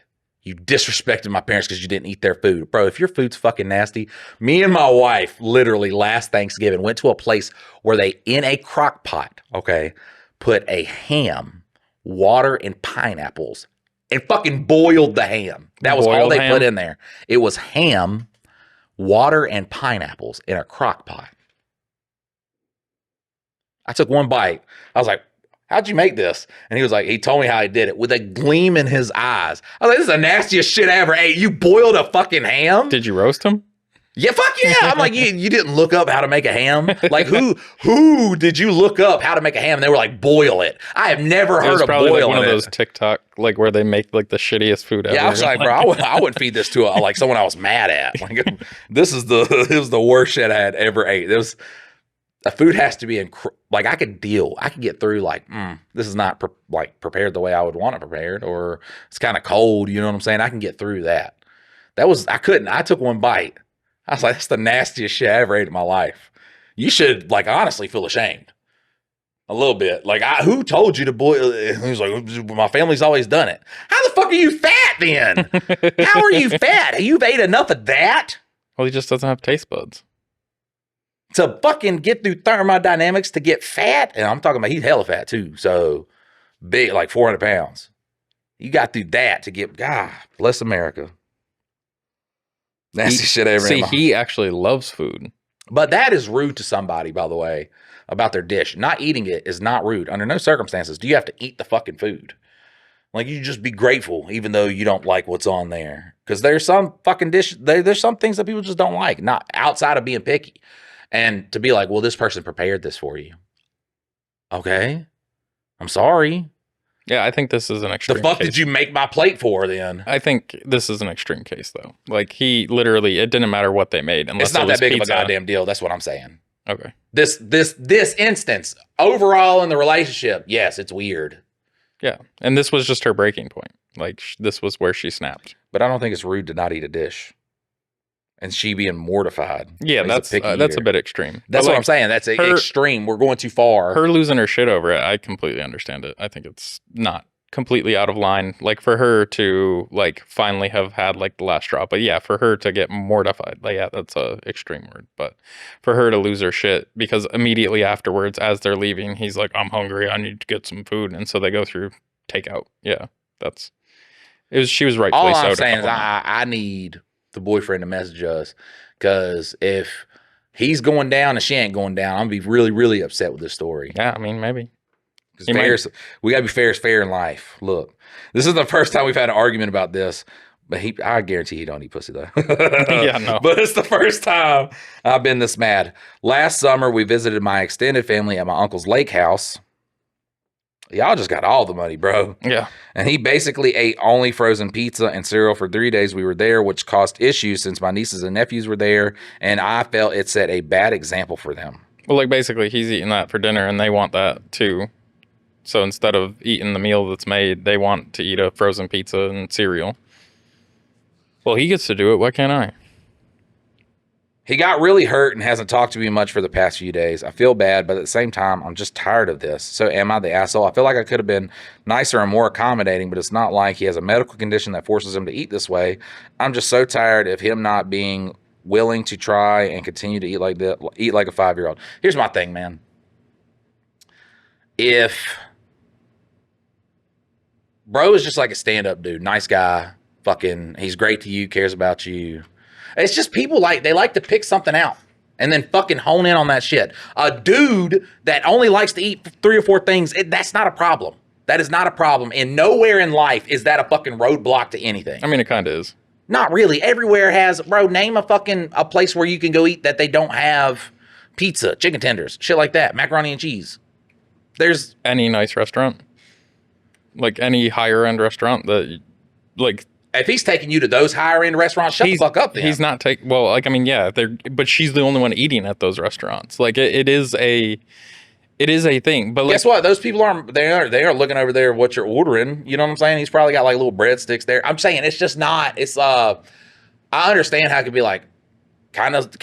you disrespected my parents because you didn't eat their food. Bro, if your food's fucking nasty, me and my wife literally last Thanksgiving went to a place where they, in a crock pot, okay, put a ham, water, and pineapples and fucking boiled the ham. That was all they put in there. It was ham, water, and pineapples in a crock pot. I took one bite. I was like, how'd you make this? And he told me how he did it with a gleam in his eyes. I was like, this is the nastiest shit I ever ate. You boiled a fucking ham? Did you roast him? Yeah, fuck yeah. I'm like, you didn't look up how to make a ham? Like, who did you look up how to make a ham? And they were like, boil it. I have never heard of boiling it. Like one of those TikTok, like where they make like the shittiest food ever. Yeah, I was like, bro, I wouldn't feed this to like someone I was mad at. Like, it was the worst shit I had ever ate. The food has to be like, I could get through like, this is not prepared the way I would want it prepared, or it's kind of cold. You know what I'm saying? I can get through that. I couldn't. I took one bite. I was like, that's the nastiest shit I ever ate in my life. You should, like, honestly feel ashamed. A little bit. Like, who told you to boil? He was like, my family's always done it. How the fuck are you fat then? How are you fat? You've ate enough of that? Well, he just doesn't have taste buds. To fucking get through thermodynamics to get fat? And I'm talking about he's hella fat too. So big, like 400 pounds. You got through that to get, God bless America. Nasty shit ever. See, he actually loves food. But that is rude to somebody, by the way, about their dish. Not eating it is not rude. Under no circumstances do you have to eat the fucking food. Like, you just be grateful, even though you don't like what's on there. Because there's some fucking dish, there's some things that people just don't like, not outside of being picky. And to be like, well, this person prepared this for you. Okay. I'm sorry. Yeah, I think this is an extreme The fuck case. did you make my plate for then? I think this is an extreme case, though. Like, he literally, it didn't matter what they made. Unless It's not it was that big pizza. of a goddamn deal. That's what I'm saying. Okay. This instance, overall in the relationship, yes, it's weird. Yeah. And this was just her breaking point. Like, this was where she snapped. But I don't think it's rude to not eat a dish. And she being mortified. Yeah, He's that's a bit extreme. That's But, what like, I'm saying. That's extreme. We're going too far. her losing her shit over it, I completely understand it. I think it's not completely out of line. Like, for her to, like, finally have had, like, the last straw. But yeah, for her to get mortified, like, yeah, that's a extreme word. But for her to lose her shit, because immediately afterwards, as they're leaving, he's like, I'm hungry, I need to get some food. And so they go through takeout. Yeah, she was rightfully so. All I'm saying is I need the boyfriend to message us, because if he's going down and she ain't going down, I'm gonna be really, really upset with this story. Yeah, I mean, maybe. We gotta be fair as fair in life. Look, this is the first time we've had an argument about this, but I guarantee he don't eat pussy though. Yeah, no. But it's the first time I've been this mad. Last summer, we visited my extended family at my uncle's lake house. Y'all just got all the money, bro. Yeah. And he basically ate only frozen pizza and cereal for 3 days we were there, which caused issues since my nieces and nephews were there, and I felt it set a bad example for them. Well, like, basically, he's eating that for dinner, and they want that too. So instead of eating the meal that's made, they want to eat a frozen pizza and cereal. Well, he gets to do it. Why can't I? He got really hurt and hasn't talked to me much for the past few days. I feel bad, but at the same time, I'm just tired of this. So am I the asshole? I feel like I could have been nicer and more accommodating, but it's not like he has a medical condition that forces him to eat this way. I'm just so tired of him not being willing to try and continue to eat like a 5-year-old. Here's my thing, man. If bro is just like a stand-up dude, nice guy, fucking, he's great to you, cares about you. It's just people they like to pick something out and then fucking hone in on that shit. A dude that only likes to eat 3 or 4 things, that's not a problem. That is not a problem. And nowhere in life is that a fucking roadblock to anything. I mean, it kind of is. Not really. Everywhere has, bro, name a place where you can go eat that they don't have pizza, chicken tenders, shit like that, macaroni and cheese. There's any nice restaurant, like any higher end restaurant that, like, if he's taking you to those higher end restaurants, shut the fuck up then. He's not taking, well, like, I mean, yeah, but she's the only one eating at those restaurants. Like, it is a thing. But guess what? Those people they are looking over there what you're ordering. You know what I'm saying? He's probably got like little breadsticks there. I'm saying it's just not, I understand how it could be like kind of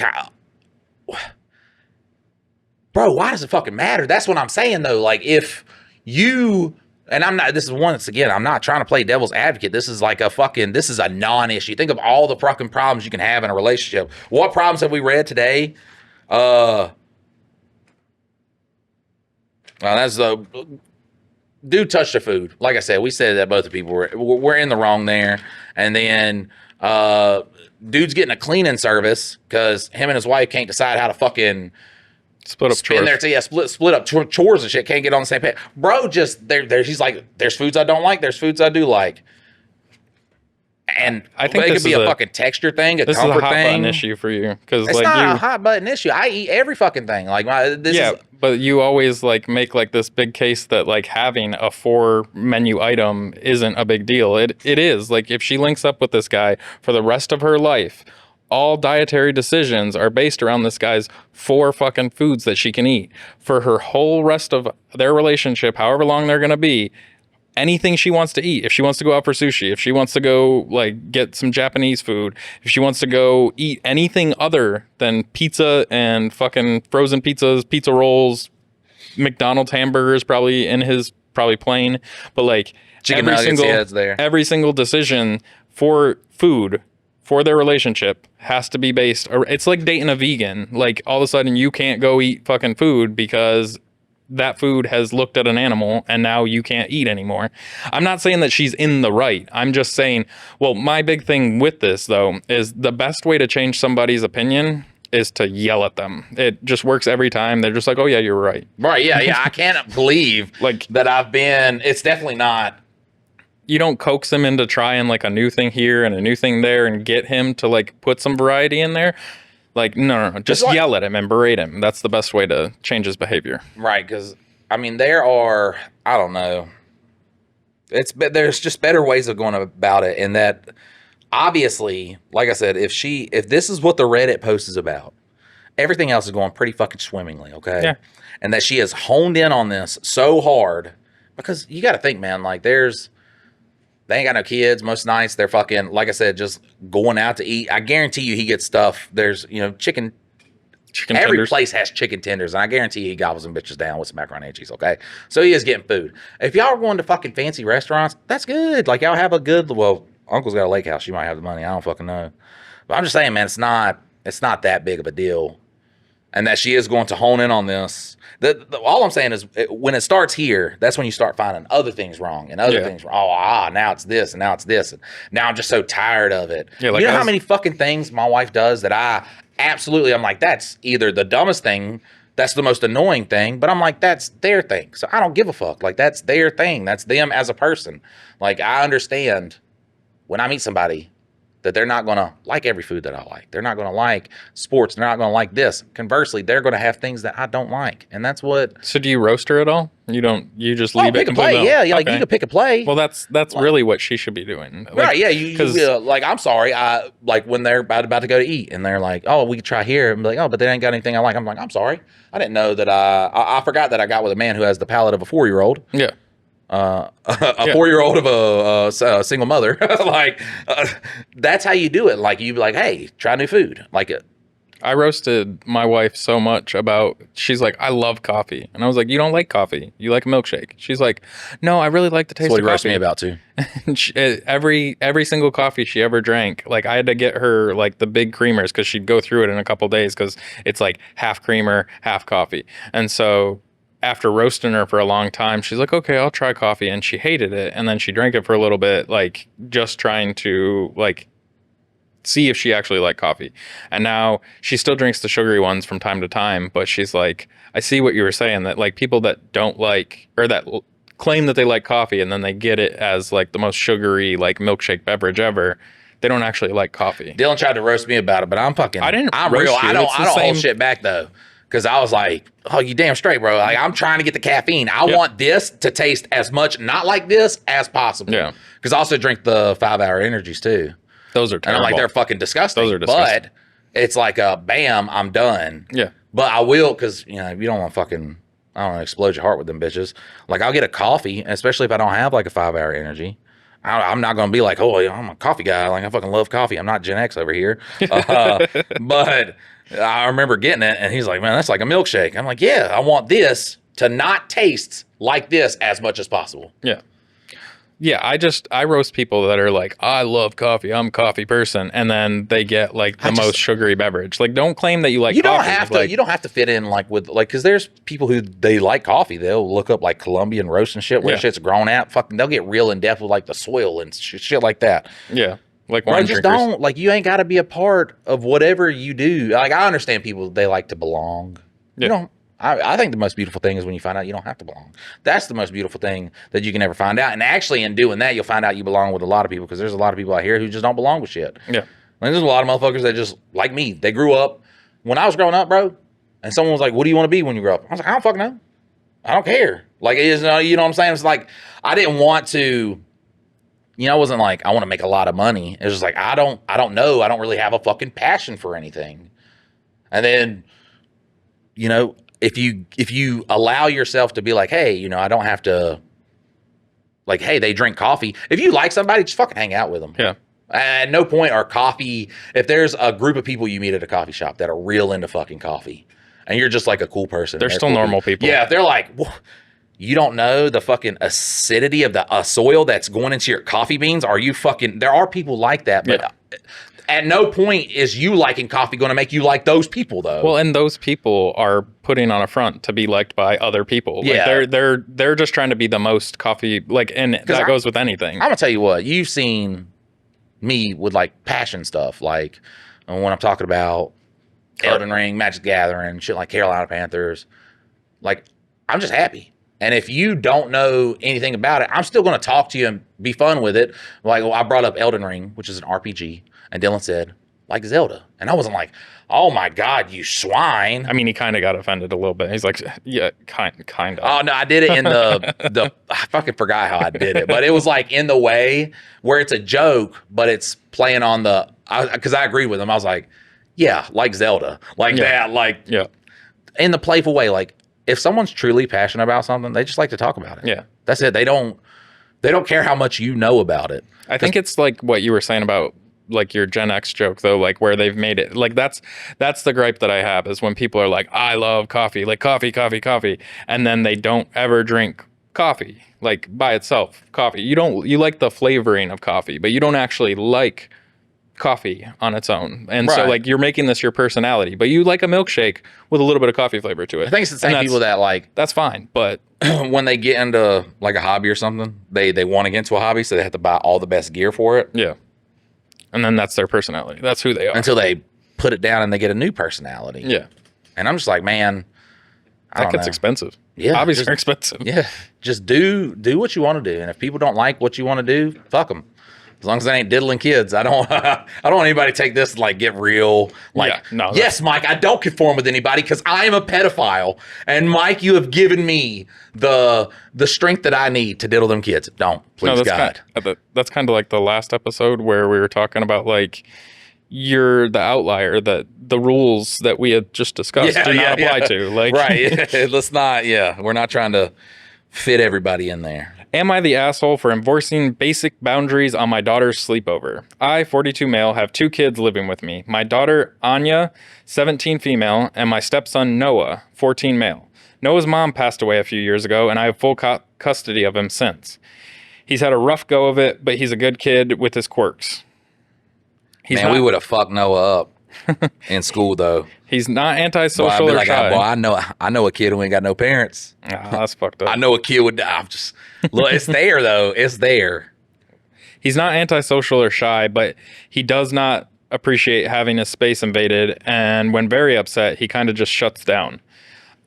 bro, why does it fucking matter? That's what I'm saying though. Like, if you, and I'm not trying to play devil's advocate. This is this is a non-issue. Think of all the fucking problems you can have in a relationship. What problems have we read today? That's the dude touched the food. Like I said, we said that both the people we're in the wrong there. And then dude's getting a cleaning service because him and his wife can't decide how to fucking split up chores. Split up chores and shit. Can't get on the same page. Bro, just there. He's like, there's foods I don't like. There's foods I do like. And I think it could be a fucking texture thing, a comfort thing. This is a hot button issue for you, because it's not a hot button issue. I eat every fucking thing. Like but you always like make like this big case that like having a 4 menu item isn't a big deal. It is. Like, if she links up with this guy for the rest of her life, all dietary decisions are based around this guy's 4 fucking foods that she can eat for her whole rest of their relationship, however long they're gonna be. anything she wants to eat. If she wants to go out for sushi, if she wants to go like get some Japanese food, if she wants to go eat anything other than pizza and fucking frozen pizzas, pizza rolls, McDonald's hamburgers, probably plain, but like Chicken nuggets, yeah, it's there. every single decision for food for their relationship has to be based, or it's like dating a vegan. Like all of a sudden you can't go eat fucking food because that food has looked at an animal and now you can't eat anymore. I'm not saying that she's in the right. I'm just saying, well, my big thing with this though is the best way to change somebody's opinion is to yell at them. It just works every time. They're just like, oh yeah, you're right. Right, yeah. I can't believe Like that it's definitely not. You don't coax them into trying like a new thing here and a new thing there and get him to like put some variety in there. Like, no. Just like, yell at him and berate him. That's the best way to change his behavior. Right, because, I mean, there are, I don't know. There's just better ways of going about it. And that, obviously, like I said, if this is what the Reddit post is about, everything else is going pretty fucking swimmingly, okay? Yeah. And that she has honed in on this so hard. Because you got to think, man, like they ain't got no kids. Most nights they're fucking, like I said, just going out to eat. I guarantee you he gets stuff. There's, chicken. Every tenders. place has chicken tenders, and I guarantee you he gobbles them bitches down with some macaroni and cheese, okay? So he is getting food. If y'all are going to fucking fancy restaurants, that's good. Like, y'all have a good, well, Uncle's got a lake house. She might have the money. I don't fucking know. But I'm just saying, man, it's not that big of a deal. And that she is going to hone in on this. All I'm saying is when it starts here, that's when you start finding other things wrong and other things wrong. Oh, now it's this and now it's this. And now I'm just so tired of it. Yeah, like you know how many fucking things my wife does that I'm like, that's either the dumbest thing, that's the most annoying thing, but I'm like, that's their thing. So I don't give a fuck. Like, that's their thing. That's them as a person. Like, I understand when I meet somebody that they're not going to like every food that I like. They're not going to like sports. They're not going to like this. Conversely, they're going to have things that I don't like. And that's what... So do you roast her at all? You just leave it pick a play. Yeah, like you can pick a play. Well, that's really what she should be doing. Like, right, yeah. You like, I'm sorry. Like when they're about to go to eat and they're like, oh, we could try here. And be like, oh, but they ain't got anything I like. I'm like, I'm sorry. I didn't know that I forgot that I got with a man who has the palate of a 4-year-old. Yeah. A 4-year-old of a single mother. That's how you do it. Like, you be like, hey, try new food. Like it. I roasted my wife so much she's like, I love coffee. And I was like, you don't like coffee. You like a milkshake. She's like, no, I really like the taste of coffee. That's what he roasted me about too. Every single coffee she ever drank, like I had to get her like the big creamers because she'd go through it in a couple days because it's like half creamer, half coffee. And so after roasting her for a long time, she's like, okay, I'll try coffee. And she hated it. And then she drank it for a little bit, like just trying to like see if she actually liked coffee. And now she still drinks the sugary ones from time to time, but she's like, I see what you were saying, that like people that don't like, or that claim that they like coffee and then they get it as like the most sugary like milkshake beverage ever, they don't actually like coffee. Dylan tried to roast me about it, but I'm real. I don't hold shit back though. Because I was like, oh, you damn straight, bro. Like, I'm trying to get the caffeine. I want this to taste as much not like this as possible. Yeah. Because I also drink the 5-hour energies too. Those are terrible. And I'm like, they're fucking disgusting. Those are disgusting. But it's like bam, I'm done. Yeah. But I will, because, you don't want to fucking, I don't know, explode your heart with them bitches. Like, I'll get a coffee, especially if I don't have like a 5-hour energy. I'm not going to be like, oh, I'm a coffee guy. Like, I fucking love coffee. I'm not Gen X over here. But I remember getting it, and he's like, man, that's like a milkshake. I'm like, yeah, I want this to not taste like this as much as possible. Yeah. Yeah, I roast people that are like, I love coffee, I'm a coffee person, and then they get like the most sugary beverage. Like, don't claim that you like coffee. You don't have to fit in like with like, because there's people who they like coffee. They'll look up like Colombian roast and shit where shit's grown out. Fucking, they'll get real in depth with like the soil and shit like that. Yeah. Like wine just drinkers. don't, like, you ain't got to be a part of whatever you do. Like, I understand people, they like to belong. Yeah. You don't. I think the most beautiful thing is when you find out you don't have to belong. That's the most beautiful thing that you can ever find out. And actually, in doing that, you'll find out you belong with a lot of people, because there's a lot of people out here who just don't belong with shit. Yeah. Like, there's a lot of motherfuckers that just, like me, they grew up. When I was growing up, bro, and someone was like, what do you want to be when you grow up? I was like, I don't fucking know. I don't care. Like, it is, you know what I'm saying? It's like, I didn't want to, it wasn't like I want to make a lot of money. It was just like, I don't know. I don't really have a fucking passion for anything. And then, if you allow yourself to be like, hey, I don't have to like, hey, they drink coffee. If you like somebody, just fucking hang out with them. Yeah. At no point are coffee. If there's a group of people you meet at a coffee shop that are real into fucking coffee, and you're just like a cool person, They're still cool normal people. Yeah, if they're like, well, you don't know the fucking acidity of the soil that's going into your coffee beans. Are you fucking? There are people like that, but at no point is you liking coffee going to make you like those people, though. Well, and those people are putting on a front to be liked by other people. Like, Yeah. they're just trying to be the most coffee, like, and that goes with anything. I'm gonna tell you what, you've seen me with like passion stuff, like when I'm talking about Elden Ring, Magic the Gathering, shit like Carolina Panthers. Like, I'm just happy. And if you don't know anything about it, I'm still going to talk to you and be fun with it. Like, well, I brought up Elden Ring, which is an RPG, and Dylan said, like Zelda. And I wasn't like, oh my God, you swine. I mean, he kind of got offended a little bit. He's like, yeah, kind of. Oh, no, I did it in I fucking forgot how I did it. But it was like in the way where it's a joke, but it's playing on because I agreed with him. I was like, yeah, like Zelda. Like that, like in the playful way. Like, if someone's truly passionate about something, they just like to talk about it. Yeah. That's it. They don't care how much you know about it. I think it's like what you were saying about like your Gen X joke, though, like where they've made it like that's the gripe that I have is when people are like, I love coffee, like coffee, and then they don't ever drink coffee like by itself. Coffee, you like the flavoring of coffee, but you don't actually like coffee on its own. And so like you're making this your personality, but you like a milkshake with a little bit of coffee flavor to it. I think it's the same people that like that's fine, but when they get into like a hobby or something, they want to get into a hobby, so they have to buy all the best gear for it. Yeah. And then that's their personality. That's who they are. Until they put it down and they get a new personality. Yeah. And I'm just like, man, that gets expensive. Yeah. Hobbies are expensive. Yeah. Just do what you want to do. And if people don't like what you want to do, fuck them. As long as they ain't diddling kids, I don't want anybody to take this and like get real. Like, yes, Mike, I don't conform with anybody because I am a pedophile. And Mike, you have given me the strength that I need to diddle them kids. Don't, please, God. That's kind of like the last episode where we were talking about like you're the outlier, that the rules that we had just discussed do not apply to. Like, right. Let's not. Yeah, we're not trying to fit everybody in there. Am I the asshole for enforcing basic boundaries on my daughter's sleepover? I, 42 male, have 2 kids living with me. My daughter, Anya, 17 female, and my stepson, Noah, 14 male. Noah's mom passed away a few years ago, and I have full custody of him since. He's had a rough go of it, but he's a good kid with his quirks. We would have fucked Noah up in school, though. He's not antisocial or shy. I know a kid who ain't got no parents. That's fucked up. I know a kid would. I'm just look. It's there though. It's there. He's not antisocial or shy, but he does not appreciate having his space invaded. And when very upset, he kind of just shuts down.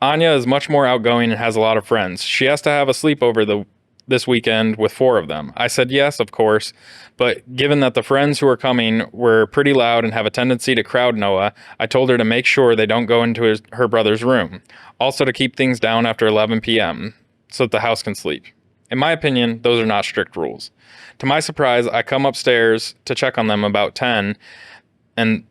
Anya is much more outgoing and has a lot of friends. She has to have a sleepover this weekend with 4 of them. I said yes, of course, but given that the friends who are coming were pretty loud and have a tendency to crowd Noah, I told her to make sure they don't go into her brother's room. Also to keep things down after 11 p.m. so that the house can sleep. In my opinion, those are not strict rules. To my surprise, I come upstairs to check on them about 10, and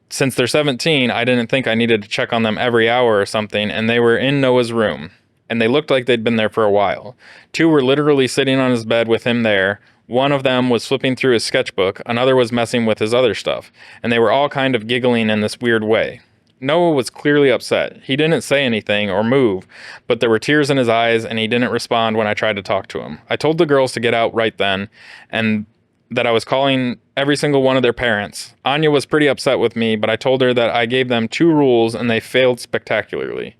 since they're 17, I didn't think I needed to check on them every hour or something, and they were in Noah's room. And they looked like they'd been there for a while. 2 were literally sitting on his bed with him there. One of them was flipping through his sketchbook. Another was messing with his other stuff. And they were all kind of giggling in this weird way. Noah was clearly upset. He didn't say anything or move, but there were tears in his eyes and he didn't respond when I tried to talk to him. I told the girls to get out right then and that I was calling every single one of their parents. Anya was pretty upset with me, but I told her that I gave them 2 rules and they failed spectacularly.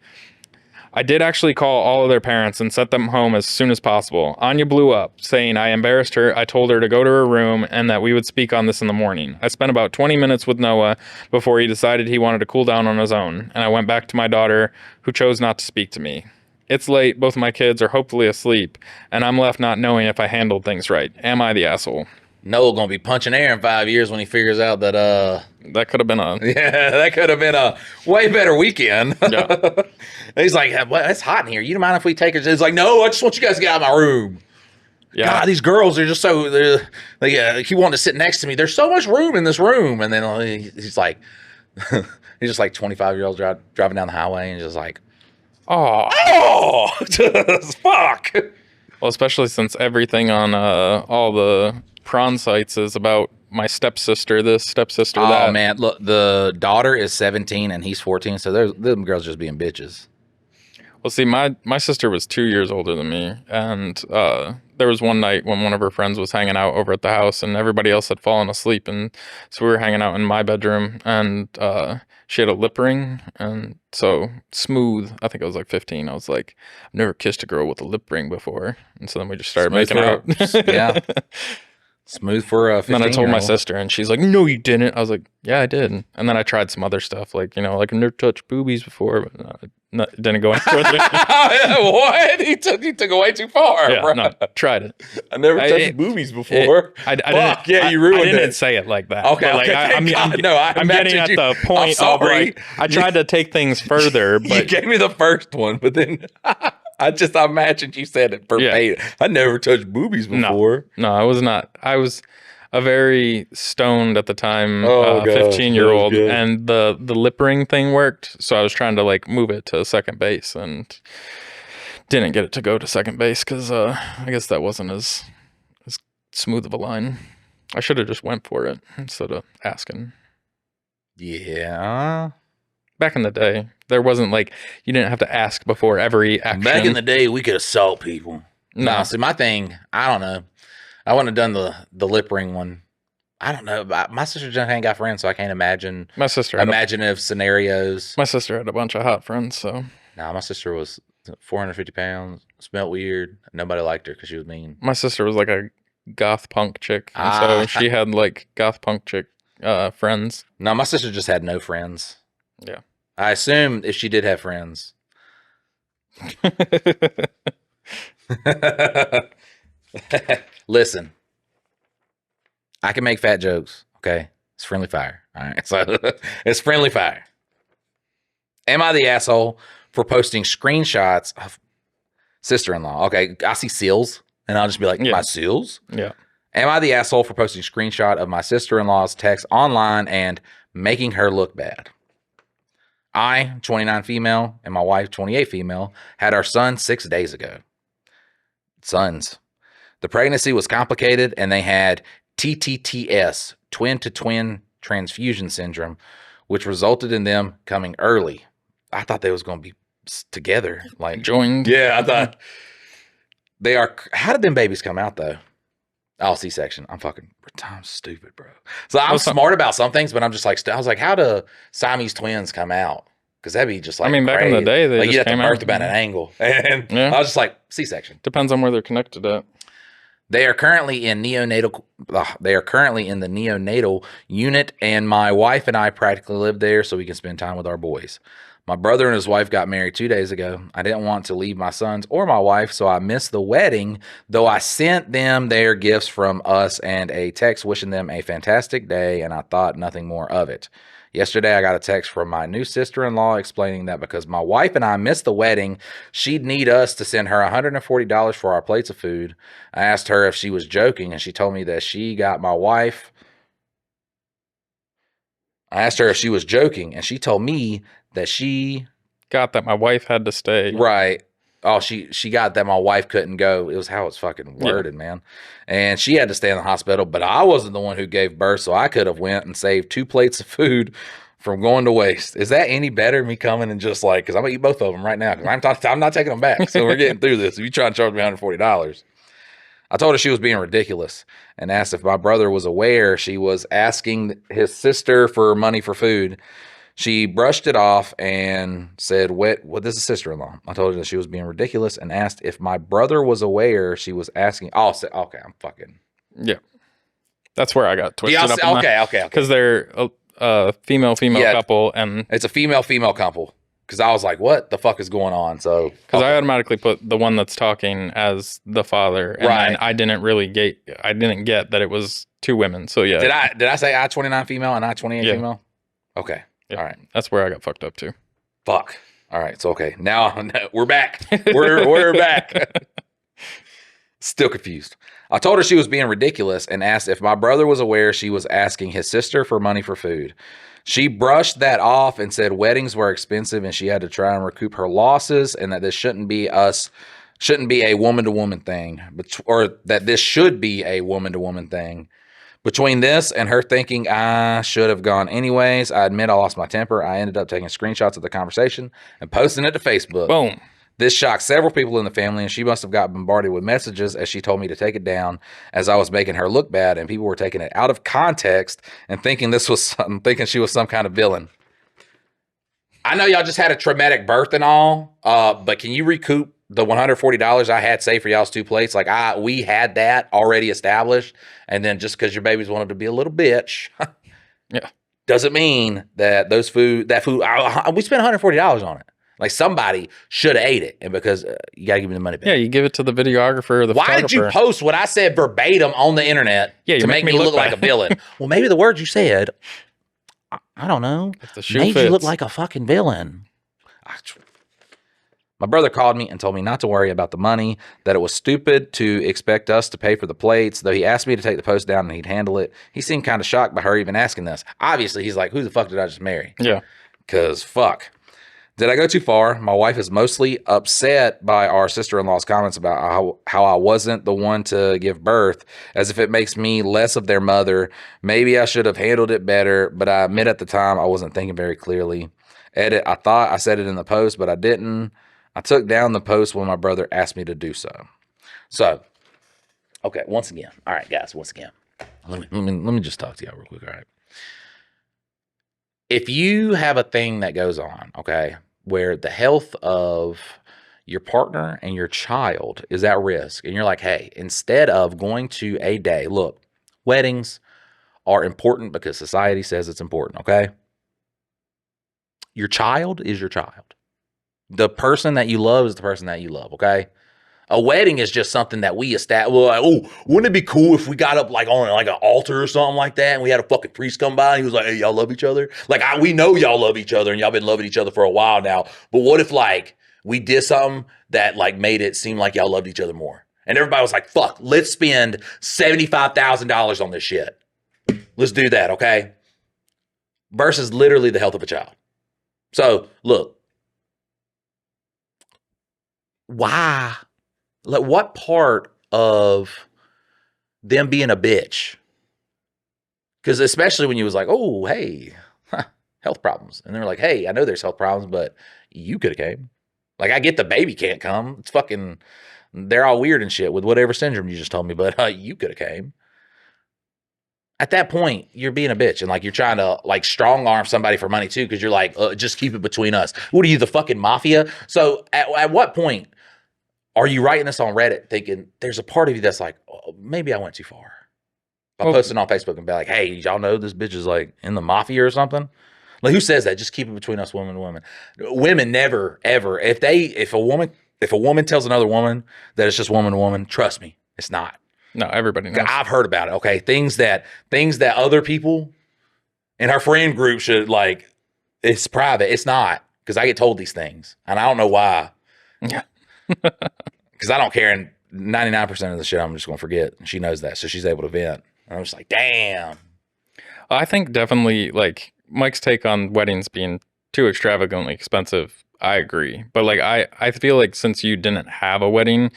I did actually call all of their parents and set them home as soon as possible. Anya blew up, saying I embarrassed her. I told her to go to her room and that we would speak on this in the morning. I spent about 20 minutes with Noah before he decided he wanted to cool down on his own, and I went back to my daughter, who chose not to speak to me. It's late, both my kids are hopefully asleep, and I'm left not knowing if I handled things right. Am I the asshole? Noah gonna be punching air in 5 years when he figures out that that could have been a way better weekend. Yeah. He's like, well, it's hot in here. You don't mind if we take it? He's like, no, I just want you guys to get out of my room. Yeah. God, these girls are just so he wanted to sit next to me. There's so much room in this room. And then he's like, he's just like 25-year-old driving down the highway and just like, oh, fuck. Well, especially since everything on all the prawn sites is about my stepsister this, stepsister that. Oh man, look, the daughter is 17 and he's 14, so them girls just being bitches. Well, see, my sister was 2 years older than me, and there was one night when one of her friends was hanging out over at the house, and everybody else had fallen asleep, and so we were hanging out in my bedroom, and she had a lip ring, and so Smooth, I think I was like 15, I was like, I've never kissed a girl with a lip ring before, and so then we just started making out. Yeah. Smooth for a 15. And then I told my sister, and she's like, "No, you didn't." I was like, "Yeah, I did." And then I tried some other stuff, like I've never touched boobies before, but it didn't go any further. What? He took it way too far. Yeah, bro. no, tried it. I never touched boobies before. I didn't. Yeah, you ruined I didn't it. say it like that. Okay, but, like, okay, I'm getting at the point. I'm sorry. Of, like, I tried to take things further, You but gave me the first one, but then I imagined you said it verbatim. I never touched boobies before. no, I was not. I was a very stoned at the time, 15-year-old, good. and the lip ring thing worked. So I was trying to like move it to second base and didn't get it to go to second base because I guess that wasn't as smooth of a line. I should have just went for it instead of asking. Yeah. Back in the day, there wasn't like you didn't have to ask before every action. Back in the day, we could assault people. No. See, my thing, I don't know. I wouldn't have done the lip ring one. I don't know. My sister just ain't got friends, so I can't imagine my sister had imaginative scenarios. My sister had a bunch of hot friends, so. Nah, my sister was 450 pounds, smelled weird. Nobody liked her because she was mean. My sister was like a goth punk chick, and so she had like goth punk chick friends. No, my sister just had no friends. Yeah. I assume if she did have friends. Listen, I can make fat jokes. Okay, it's friendly fire. All right, so it's friendly fire. Am I the asshole for posting screenshots of sister-in-law? Okay, I see SILs, and I'll just be like, my SILs? Yeah. Am I the asshole for posting screenshot of my sister-in-law's text online and making her look bad? I, 29 female, and my wife, 28 female, had our son 6 days ago. Sons. The pregnancy was complicated, and they had TTTS, twin-to-twin transfusion syndrome, which resulted in them coming early. I thought they was going to be together. Like joined. Yeah, I thought they are. How did them babies come out, though? Oh, C-section. I'm stupid, bro. So I'm smart about some things, but I'm just like, I was like, how do Siamese twins come out? Because that'd be just like, back in the day, they like just you have to came birth out. about an angle. And I was just like, C-section. Depends on where they're connected at. They are currently in neonatal. They are currently in the neonatal unit, and my wife and I practically live there so we can spend time with our boys. My brother and his wife got married 2 days ago. I didn't want to leave my sons or my wife, so I missed the wedding, though I sent them their gifts from us and a text wishing them a fantastic day, and I thought nothing more of it. Yesterday, I got a text from my new sister-in-law explaining that because my wife and I missed the wedding, she'd need us to send her $140 for our plates of food. I asked her if she was joking, and she told me that she got my wife. I asked her if she was joking, and she told me that she got that my wife had to stay. Right. Oh, she got that my wife couldn't go. It was how it's fucking worded, man. And she had to stay in the hospital, but I wasn't the one who gave birth, so I could have went and saved 2 plates of food from going to waste. Is that any better, me coming and just like, because I'm going to eat both of them right now, because I'm not taking them back, so we're getting through this. If you try to charge me $140. I told her she was being ridiculous and asked if my brother was aware she was asking his sister for money for food. She brushed it off and said, well, this is sister-in-law. I told her that she was being ridiculous and asked if my brother was aware she was asking. Oh, okay, I'm fucking. Yeah. That's where I got twisted up. Okay. Because they're a female couple. And it's a female couple. Because I was like, what the fuck is going on? So because I automatically put the one that's talking as the father. And right. I didn't get that it was 2 women. So yeah. Did I say I 29 female and I 28 female? Okay. Yep. All right. That's where I got fucked up too. Fuck. All right. So, okay. Now we're back. We're back. Still confused. I told her she was being ridiculous and asked if my brother was aware she was asking his sister for money for food. She brushed that off and said weddings were expensive and she had to try and recoup her losses and that this shouldn't be us shouldn't be a woman-to-woman thing, or that this should be a woman-to-woman thing. Between this and her thinking I should have gone anyways, I admit I lost my temper. I ended up taking screenshots of the conversation and posting it to Facebook. Boom. This shocked several people in the family, and she must have got bombarded with messages as she told me to take it down, as I was making her look bad, and people were taking it out of context and thinking she was some kind of villain. I know y'all just had a traumatic birth and all, but can you recoup the $140 I had saved for y'all's 2 plates? Like we had that already established, and then just because your babies wanted to be a little bitch, yeah, doesn't mean that we spent $140 on it. Like somebody should have ate it, and because you gotta give me the money back. Yeah, you give it to the videographer or the Why photographer. did you post what I said verbatim on the internet to make me look like a villain? Well, maybe the words you said, I don't know, made you look like a fucking villain. My brother called me and told me not to worry about the money, that it was stupid to expect us to pay for the plates, though he asked me to take the post down and he'd handle it. He seemed kind of shocked by her even asking this. Obviously, he's like, who the fuck did I just marry? Yeah. Because fuck. Did I go too far? My wife is mostly upset by our sister-in-law's comments about how I wasn't the one to give birth, as if it makes me less of their mother. Maybe I should have handled it better, but I admit at the time I wasn't thinking very clearly. Edit, I thought I said it in the post, but I didn't. I took down the post when my brother asked me to do so. So, okay, once again. All right, guys, once again. Let me just talk to y'all real quick, all right? If you have a thing that goes on, okay, where the health of your partner and your child is at risk, and you're like, hey, instead of going to a day, look, weddings are important because society says it's important, okay? Your child is your child. The person that you love is the person that you love, okay? A wedding is just something that we establish. Like, oh, wouldn't it be cool if we got up like on like an altar or something like that, and we had a fucking priest come by and he was like, hey, y'all love each other? Like, we know y'all love each other and y'all been loving each other for a while now. But what if like we did something that like made it seem like y'all loved each other more? And everybody was like, fuck, let's spend $75,000 on this shit. Let's do that, okay? Versus literally the health of a child. So look, why? Like, what part of them being a bitch? Because especially when you was like, oh, hey, health problems. And they're like, hey, I know there's health problems, but you could have came. Like, I get the baby can't come. It's fucking, they're all weird and shit with whatever syndrome you just told me, but you could have came. At that point, you're being a bitch and like you're trying to like strong arm somebody for money too, because you're like, just keep it between us. What are you, the fucking mafia? So at what point are you writing this on Reddit thinking there's a part of you that's like, oh, maybe I went too far? By posting on Facebook and be like, hey, y'all know this bitch is like in the mafia or something? Like, who says that? Just keep it between us, women to women. Women never, ever. If a woman tells another woman that it's just woman to woman, trust me, it's not. No, everybody knows. I've heard about it. Okay. Things that other people in our friend group should like, it's private. It's not, because I get told these things and I don't know why. Yeah. Because I don't care, and 99% of the shit I'm just gonna forget, and she knows that, so she's able to vent. And I'm just like, damn. I think definitely like Mike's take on weddings being too extravagantly expensive. I agree, but like I feel like since you didn't have a wedding,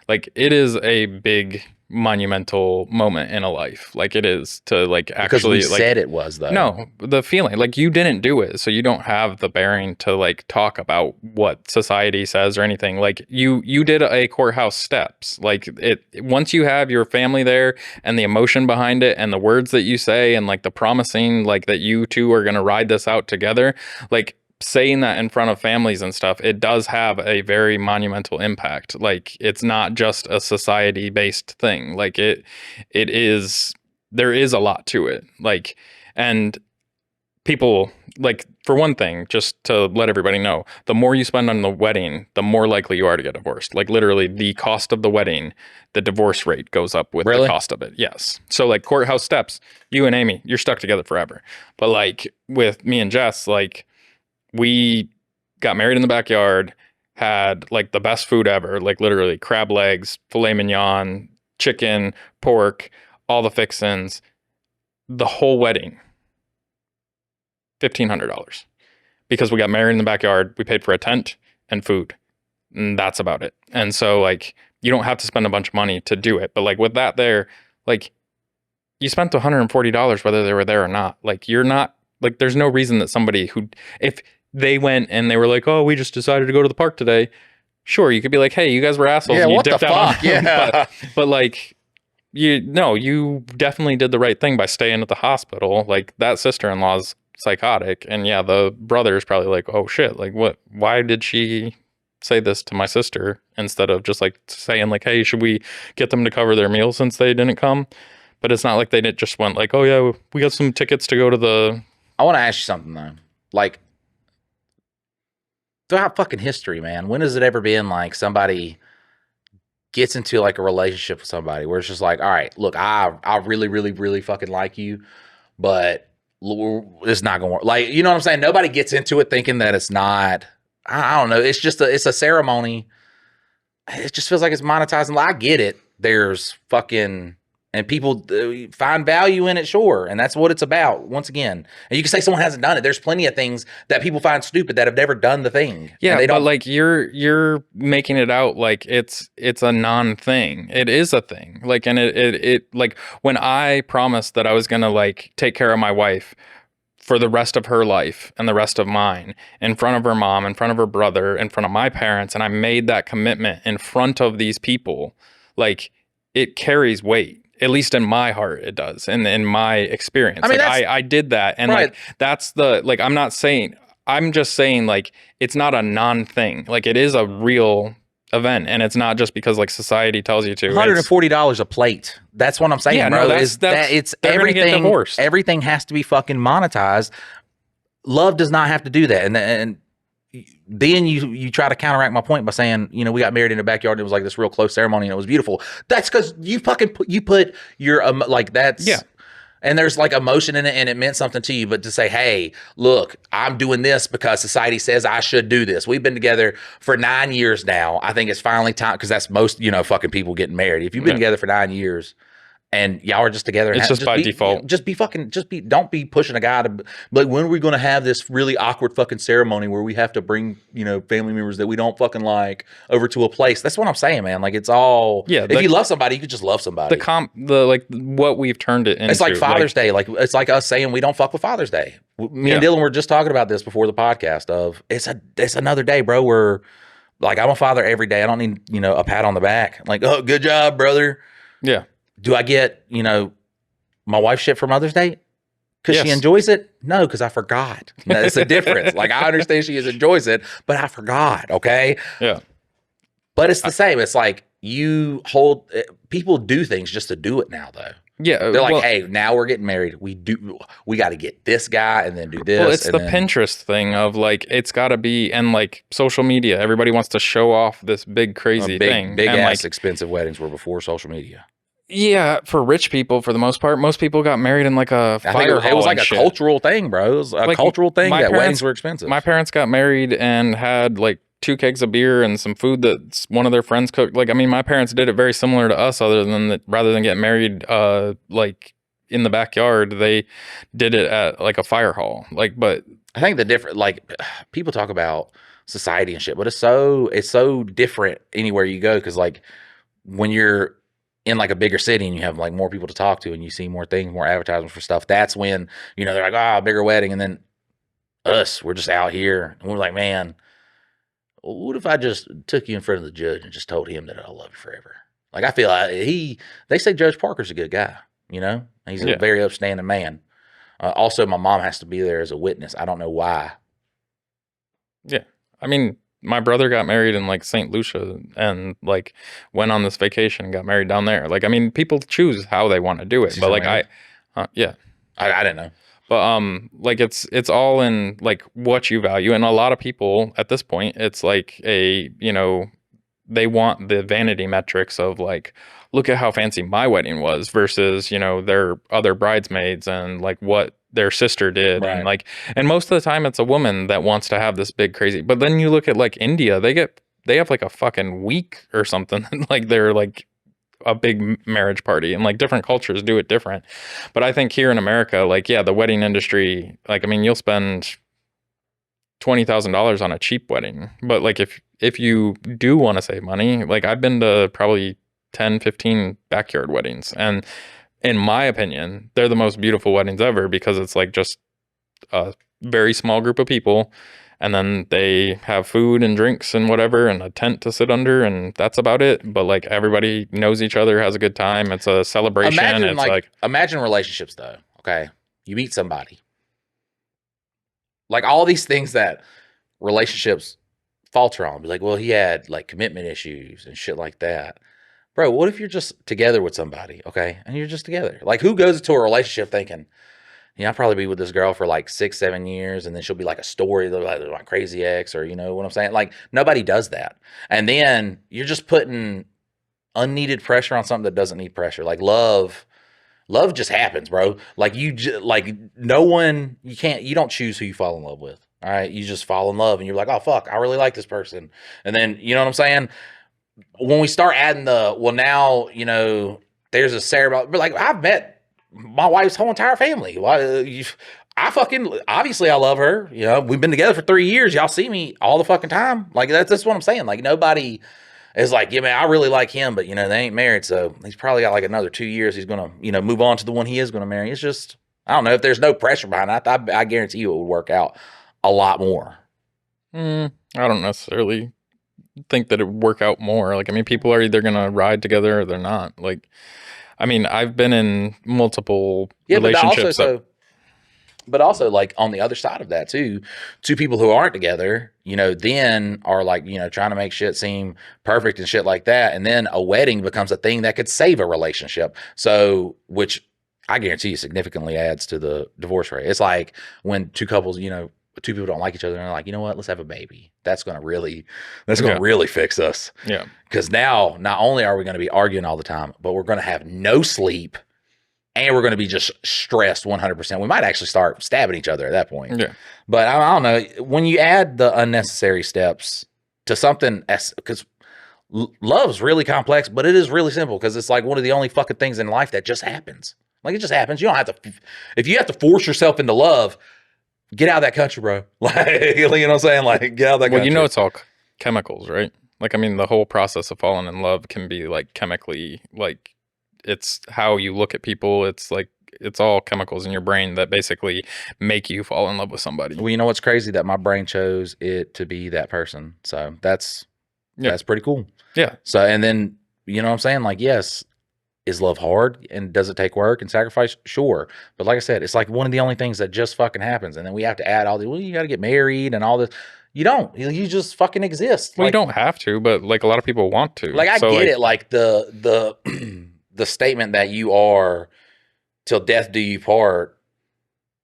like it is a big monumental moment in a life. Like it is to like actually because we like said it was though. No, the feeling like you didn't do it, so you don't have the bearing to like talk about what society says or anything. Like you did a courthouse steps. Like it once you have your family there and the emotion behind it and the words that you say and like the promising like that you two are gonna ride this out together, like saying that in front of families and stuff, it does have a very monumental impact. Like it's not just a society based thing. Like it is, there is a lot to it. Like, and people like, for one thing, just to let everybody know, the more you spend on the wedding, the more likely you are to get divorced. Like literally the cost of the wedding, the divorce rate goes up with the cost of it. Yes. So like courthouse steps, you and Amy, you're stuck together forever. But like with me and Jess, like, we got married in the backyard, had like the best food ever, like literally crab legs, filet mignon, chicken, pork, all the fixins, the whole wedding, $1,500. Because we got married in the backyard, we paid for a tent and food. And that's about it. And so like you don't have to spend a bunch of money to do it. But like with that there, like you spent $140 whether they were there or not. Like you're not like there's no reason that somebody who if they went and they were like, oh, we just decided to go to the park today. Sure, you could be like, hey, you guys were assholes. Yeah, And you what the dipped out fuck? on them. Yeah. But like you definitely did the right thing by staying at the hospital. Like that sister-in-law's psychotic. And yeah, the brother is probably like, oh shit, like what, why did she say this to my sister instead of just like saying like, hey, should we get them to cover their meal since they didn't come? But it's not like they didn't just went like, oh yeah, we got some tickets to go to the. I want to ask you something though. Like throughout fucking history, man, when has it ever been like somebody gets into like a relationship with somebody where it's just like, all right, look, I really, really, really fucking like you, but it's not gonna work. Like, you know what I'm saying? Nobody gets into it thinking that it's not. I don't know. It's just it's a ceremony. It just feels like it's monetizing. Like, I get it. There's fucking. And people find value in it, sure. And that's what it's about, once again. And you can say someone hasn't done it. There's plenty of things that people find stupid that have never done the thing. Yeah, and they but don't, like you're making it out like it's a non-thing. It is a thing. Like, and it like when I promised that I was gonna like take care of my wife for the rest of her life and the rest of mine in front of her mom, in front of her brother, in front of my parents, and I made that commitment in front of these people, like it carries weight. At least in my heart, it does. And in my experience, I mean, like I did that. And right. like, that's the, like, I'm just saying like, it's not a non-thing. Like it is a real event. And it's not just because like society tells you to. $140 a plate. That's what I'm saying, Yeah, bro. no, It's they're gonna get everything. divorced. Everything has to be fucking monetized. Love does not have to do that. And then you try to counteract my point by saying, you know, we got married in the backyard and it was like this real close ceremony and it was beautiful. That's because you fucking put your like that's Yeah. And there's like emotion in it and it meant something to you. But to say, hey, look, I'm doing this because society says I should do this. We've been together for 9 years now. I think it's finally time, because that's most, you know, fucking people getting married. If you've been together for 9 years and y'all are just together, it's just by default. Don't be pushing a guy to like, when are we going to have this really awkward fucking ceremony where we have to bring, you know, family members that we don't fucking like over to a place? That's what I'm saying, man. Like it's all, if you love somebody, you could just love somebody. What we've turned it into. It's like Father's Day. Like it's like us saying we don't fuck with Father's Day. Me and Dylan were just talking about this before the podcast of it's another day, bro, where like I'm a father every day. I don't need, you know, a pat on the back. Like, oh, good job, brother. Yeah. Do I get, you know, my wife shit for Mother's Day because she enjoys it? No, because I forgot. It's a difference. Like I understand she enjoys it, but I forgot. Okay. Yeah. But it's the same. It's like people do things just to do it now, though. Yeah. They're like, hey, now we're getting married. We got to get this guy and then do this. Well, it's the Pinterest thing of like, it's got to be, and like social media, everybody wants to show off this big, crazy thing. Big and ass like, expensive weddings were before social media. Yeah, for rich people, for the most part, most people got married in like a fire hall. It was like a shit. cultural thing, bro. It was a cultural thing that weddings were expensive. My parents got married and had like 2 kegs of beer and some food that one of their friends cooked. Like, I mean, my parents did it very similar to us, other than that, rather than getting married, like in the backyard, they did it at like a fire hall. Like, but I think the different, like, people talk about society and shit, but it's so different anywhere you go, because like when you're in like a bigger city and you have like more people to talk to and you see more things, more advertisements for stuff, that's when, you know, they're like, oh, bigger wedding. And then we're just out here and we're like, man, what if I just took you in front of the judge and just told him that I love you forever? Like, I feel like they say Judge Parker's a good guy, you know, he's a very upstanding man. Also, my mom has to be there as a witness. I don't know why. Yeah. I mean, my brother got married in like St. Lucia and like went on this vacation and got married down there. Like, I mean, people choose how they want to do it, but like I didn't know. But like it's all in like what you value, and a lot of people at this point, it's like they want the vanity metrics of like, look at how fancy my wedding was versus, you know, their other bridesmaids and like what their sister did. Right. And like, and most of the time it's a woman that wants to have this big crazy, but then you look at like India, they have like a fucking week or something. Like they're like a big marriage party, and like different cultures do it different. But I think here in America, like, yeah, the wedding industry, like, I mean, you'll spend $20,000 on a cheap wedding, but like if you do want to save money, like I've been to probably 10, 15 backyard weddings. And in my opinion, they're the most beautiful weddings ever because it's like just a very small group of people. And then they have food and drinks and whatever and a tent to sit under. And that's about it. But like everybody knows each other, has a good time. It's a celebration. Imagine relationships though. Okay. You meet somebody. Like all these things that relationships falter on. Be like, well, he had like commitment issues and shit like that. Bro, what if you're just together with somebody, okay? And you're just together. Like who goes into a relationship thinking, I'll probably be with this girl for like 6-7 years and then she'll be like a story like my crazy ex, or you know what I'm saying? Like nobody does that. And then you're just putting unneeded pressure on something that doesn't need pressure. Like love just happens, bro. Like you don't choose who you fall in love with. All right. You just fall in love and you're like, oh fuck, I really like this person. And then, you know what I'm saying? When we start adding now, you know, there's a ceremony, but like I've met my wife's whole entire family. Obviously I love her. You know, we've been together for 3 years. Y'all see me all the fucking time. Like that's what I'm saying. Like nobody is like, yeah, man, I really like him, but you know, they ain't married. So he's probably got like another 2 years. He's going to, you know, move on to the one he is going to marry. It's just, I don't know if there's no pressure behind it. I guarantee you it would work out a lot more. I don't necessarily think that it would work out more. Like, I mean, people are either going to ride together or they're not. Like, I mean, I've been in multiple relationships. But also like on the other side of that too, two people who aren't together, you know, then are like, you know, trying to make shit seem perfect and shit like that. And then a wedding becomes a thing that could save a relationship. So, which I guarantee you significantly adds to the divorce rate. It's like when two couples, you know, two people don't like each other and they're like, you know what, let's have a baby. That's going to really fix us. Yeah. Because now not only are we going to be arguing all the time, but we're going to have no sleep and we're going to be just stressed 100%. We might actually start stabbing each other at that point. Yeah. But I don't know, when you add the unnecessary steps to something, because love's really complex, but it is really simple because it's like one of the only fucking things in life that just happens. Like it just happens. You don't have to, if you have to force yourself into love, get out of that country, bro. Like, you know what I'm saying? Like, get out of that country. Well, you know, it's all chemicals, right? Like, I mean, the whole process of falling in love can be like chemically, like it's how you look at people. It's like, it's all chemicals in your brain that basically make you fall in love with somebody. Well, you know what's crazy? That my brain chose it to be that person. So that's pretty cool. Yeah. So, and then, you know what I'm saying? Like, yes, is love hard and does it take work and sacrifice? Sure. But like I said, it's like one of the only things that just fucking happens. And then we have to add all the, well, you got to get married and all this. You don't. You just fucking exist. Well, like, you don't have to, but like a lot of people want to. Like, I get it. Like the statement that you are till death do you part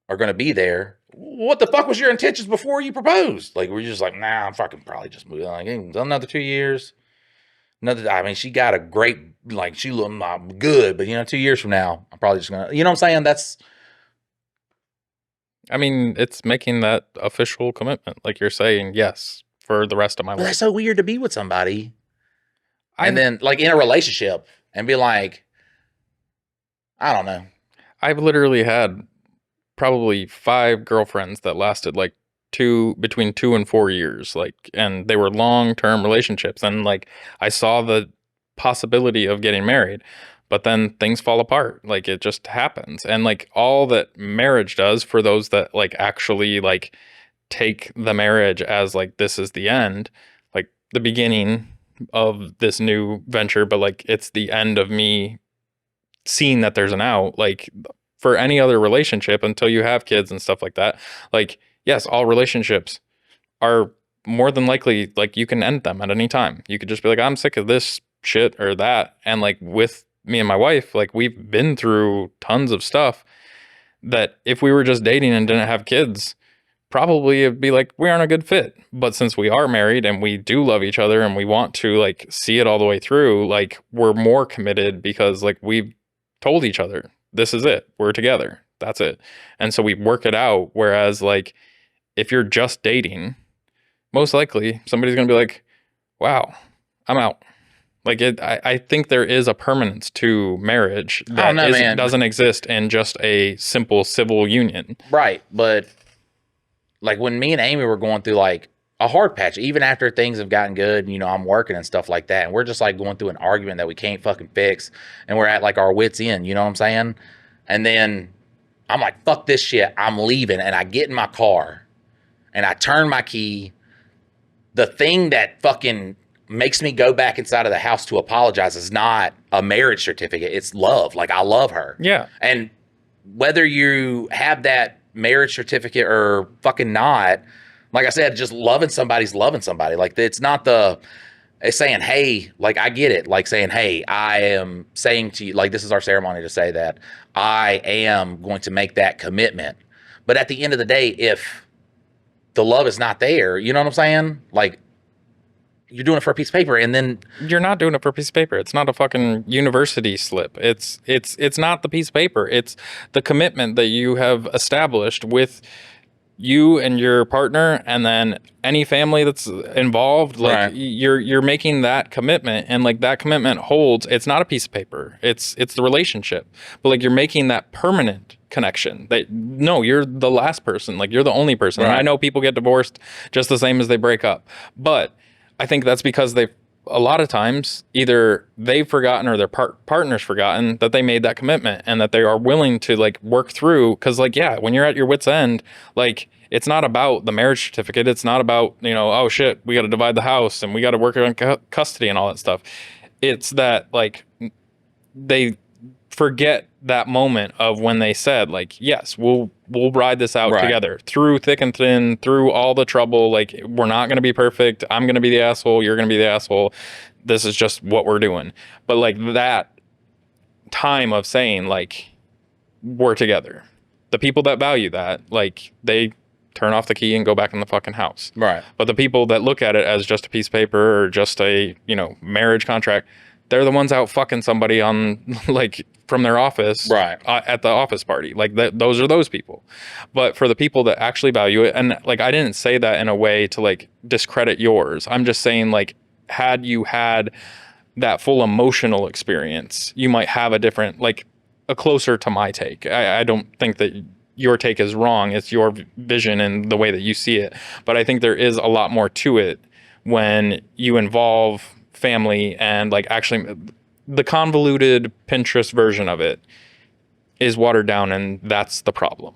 are going to be there. What the fuck was your intentions before you proposed? Like, were you just like, nah, I'm fucking probably just moving on. Like, another 2 years. I mean, she got a great, like, she looked good, but, you know, 2 years from now, I'm probably just going to, you know what I'm saying? I mean, it's making that official commitment. Like you're saying, yes, for the rest of my life. That's so weird to be with somebody. And then, like, in a relationship and be like, I don't know. I've literally had probably 5 girlfriends that lasted like between 2 and 4 years, like, and they were long-term relationships, and like I saw the possibility of getting married, but then things fall apart. Like it just happens. And like all that marriage does for those that like actually like take the marriage as like this is the end, like the beginning of this new venture, but like it's the end of me seeing that there's an out. Like for any other relationship until you have kids and stuff like that, like yes, all relationships are more than likely, like, you can end them at any time. You could just be like, I'm sick of this shit or that. And like with me and my wife, like we've been through tons of stuff that if we were just dating and didn't have kids, probably it'd be like, we aren't a good fit. But since we are married and we do love each other and we want to like see it all the way through, like we're more committed because like we've told each other, this is it. We're together. That's it. And so we work it out. Whereas like, if you're just dating, most likely somebody's going to be like, wow, I'm out. Like I think there is a permanence to marriage that doesn't exist in just a simple civil union. Right. But like when me and Amy were going through like a hard patch, even after things have gotten good, you know, I'm working and stuff like that. And we're just like going through an argument that we can't fucking fix. And we're at like our wits end, you know what I'm saying? And then I'm like, fuck this shit. I'm leaving. And I get in my car and I turn my key. The thing that fucking makes me go back inside of the house to apologize is not a marriage certificate. It's love. Like, I love her. Yeah. And whether you have that marriage certificate or fucking not, like I said, just loving somebody's loving somebody. Like, it's not it's saying, hey, like, I get it. Like saying, hey, I am saying to you, like, this is our ceremony to say that I am going to make that commitment. But at the end of the day, if the love is not there, you know what I'm saying? Like, you're doing it for a piece of paper, and then you're not doing it for a piece of paper. It's not a fucking university slip. It's not the piece of paper. It's the commitment that you have established with you and your partner, and then any family that's involved. Like, right. you're making that commitment, and like that commitment holds. It's not a piece of paper. It's the relationship. But like, you're making that permanent connection. That no, you're the last person. Like, you're the only person. Right. And I know people get divorced just the same as they break up, but I think that's because a lot of times either they've forgotten or their partner's forgotten that they made that commitment, and that they are willing to like work through. Cause like, yeah, when you're at your wit's end, like, it's not about the marriage certificate. It's not about, you know, oh shit, we got to divide the house and we got to work on custody and all that stuff. It's that like they forget that moment of when they said like, yes, we'll ride this out together through thick and thin, through all the trouble. Like, we're not going to be perfect. I'm going to be the asshole. You're going to be the asshole. This is just what we're doing. But like, that time of saying like, we're together, the people that value that, like, they turn off the key and go back in the fucking house. Right. But the people that look at it as just a piece of paper or just a, you know, marriage contract, they're the ones out fucking somebody on like from their office at the office party. Like, those are those people. But for the people that actually value it, and like, I didn't say that in a way to like discredit yours. I'm just saying, like, had you had that full emotional experience, you might have a different, like, a closer to my take. I don't think that your take is wrong. It's your vision and the way that you see it. But I think there is a lot more to it when you involve family, and like, actually the convoluted Pinterest version of it is watered down, and that's the problem.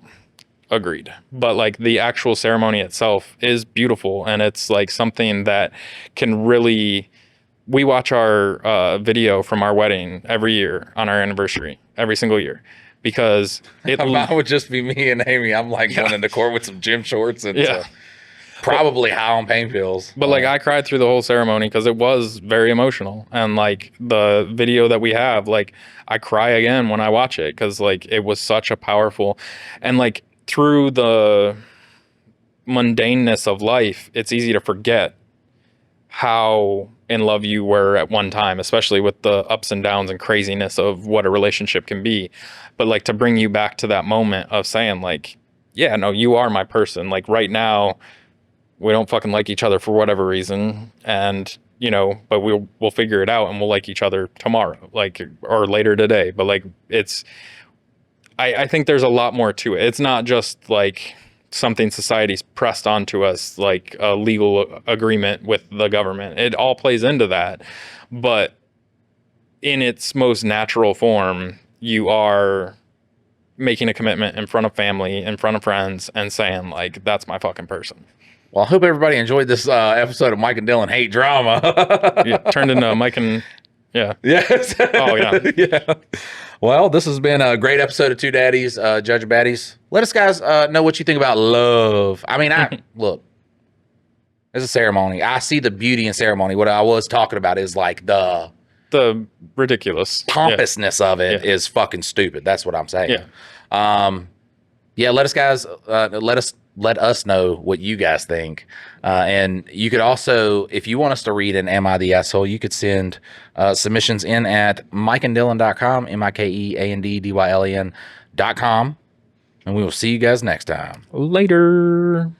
Agreed. But like, the actual ceremony itself is beautiful, and it's like something that can really, we watch our video from our wedding every year on our anniversary, every single year, because it would just be me and Amy. I'm like going into court with some gym shorts and probably high on pain pills. But like, I cried through the whole ceremony because it was very emotional. And like, the video that we have, like, I cry again when I watch it, because like, it was such a powerful, and like, through the mundaneness of life, it's easy to forget how in love you were at one time, especially with the ups and downs and craziness of what a relationship can be. But like, to bring you back to that moment of saying like, yeah, no, you are my person. Like, right now, we don't fucking like each other for whatever reason, and you know, but we'll figure it out, and we'll like each other tomorrow, like, or later today. But like, it's, I think there's a lot more to it. It's not just like something society's pressed onto us, like a legal agreement with the government. It all plays into that, but in its most natural form, you are making a commitment in front of family, in front of friends, and saying like, that's my fucking person. Well, I hope everybody enjoyed this episode of Mike and Dylan Hate Drama. Yeah, turned into Mike and, yeah. Yes. Oh, yeah. Yeah. Well, this has been a great episode of Two Daddies Judging Baddies. Let us guys know what you think about love. I mean, look, it's a ceremony. I see the beauty in ceremony. What I was talking about is like the ridiculous pompousness of it is fucking stupid. That's what I'm saying. Yeah. Yeah, let us guys let us know what you guys think. And you could also, if you want us to read an Am I the Asshole, you could send submissions in at mikeanddylan.com, MikeandDylan.com. And we will see you guys next time. Later.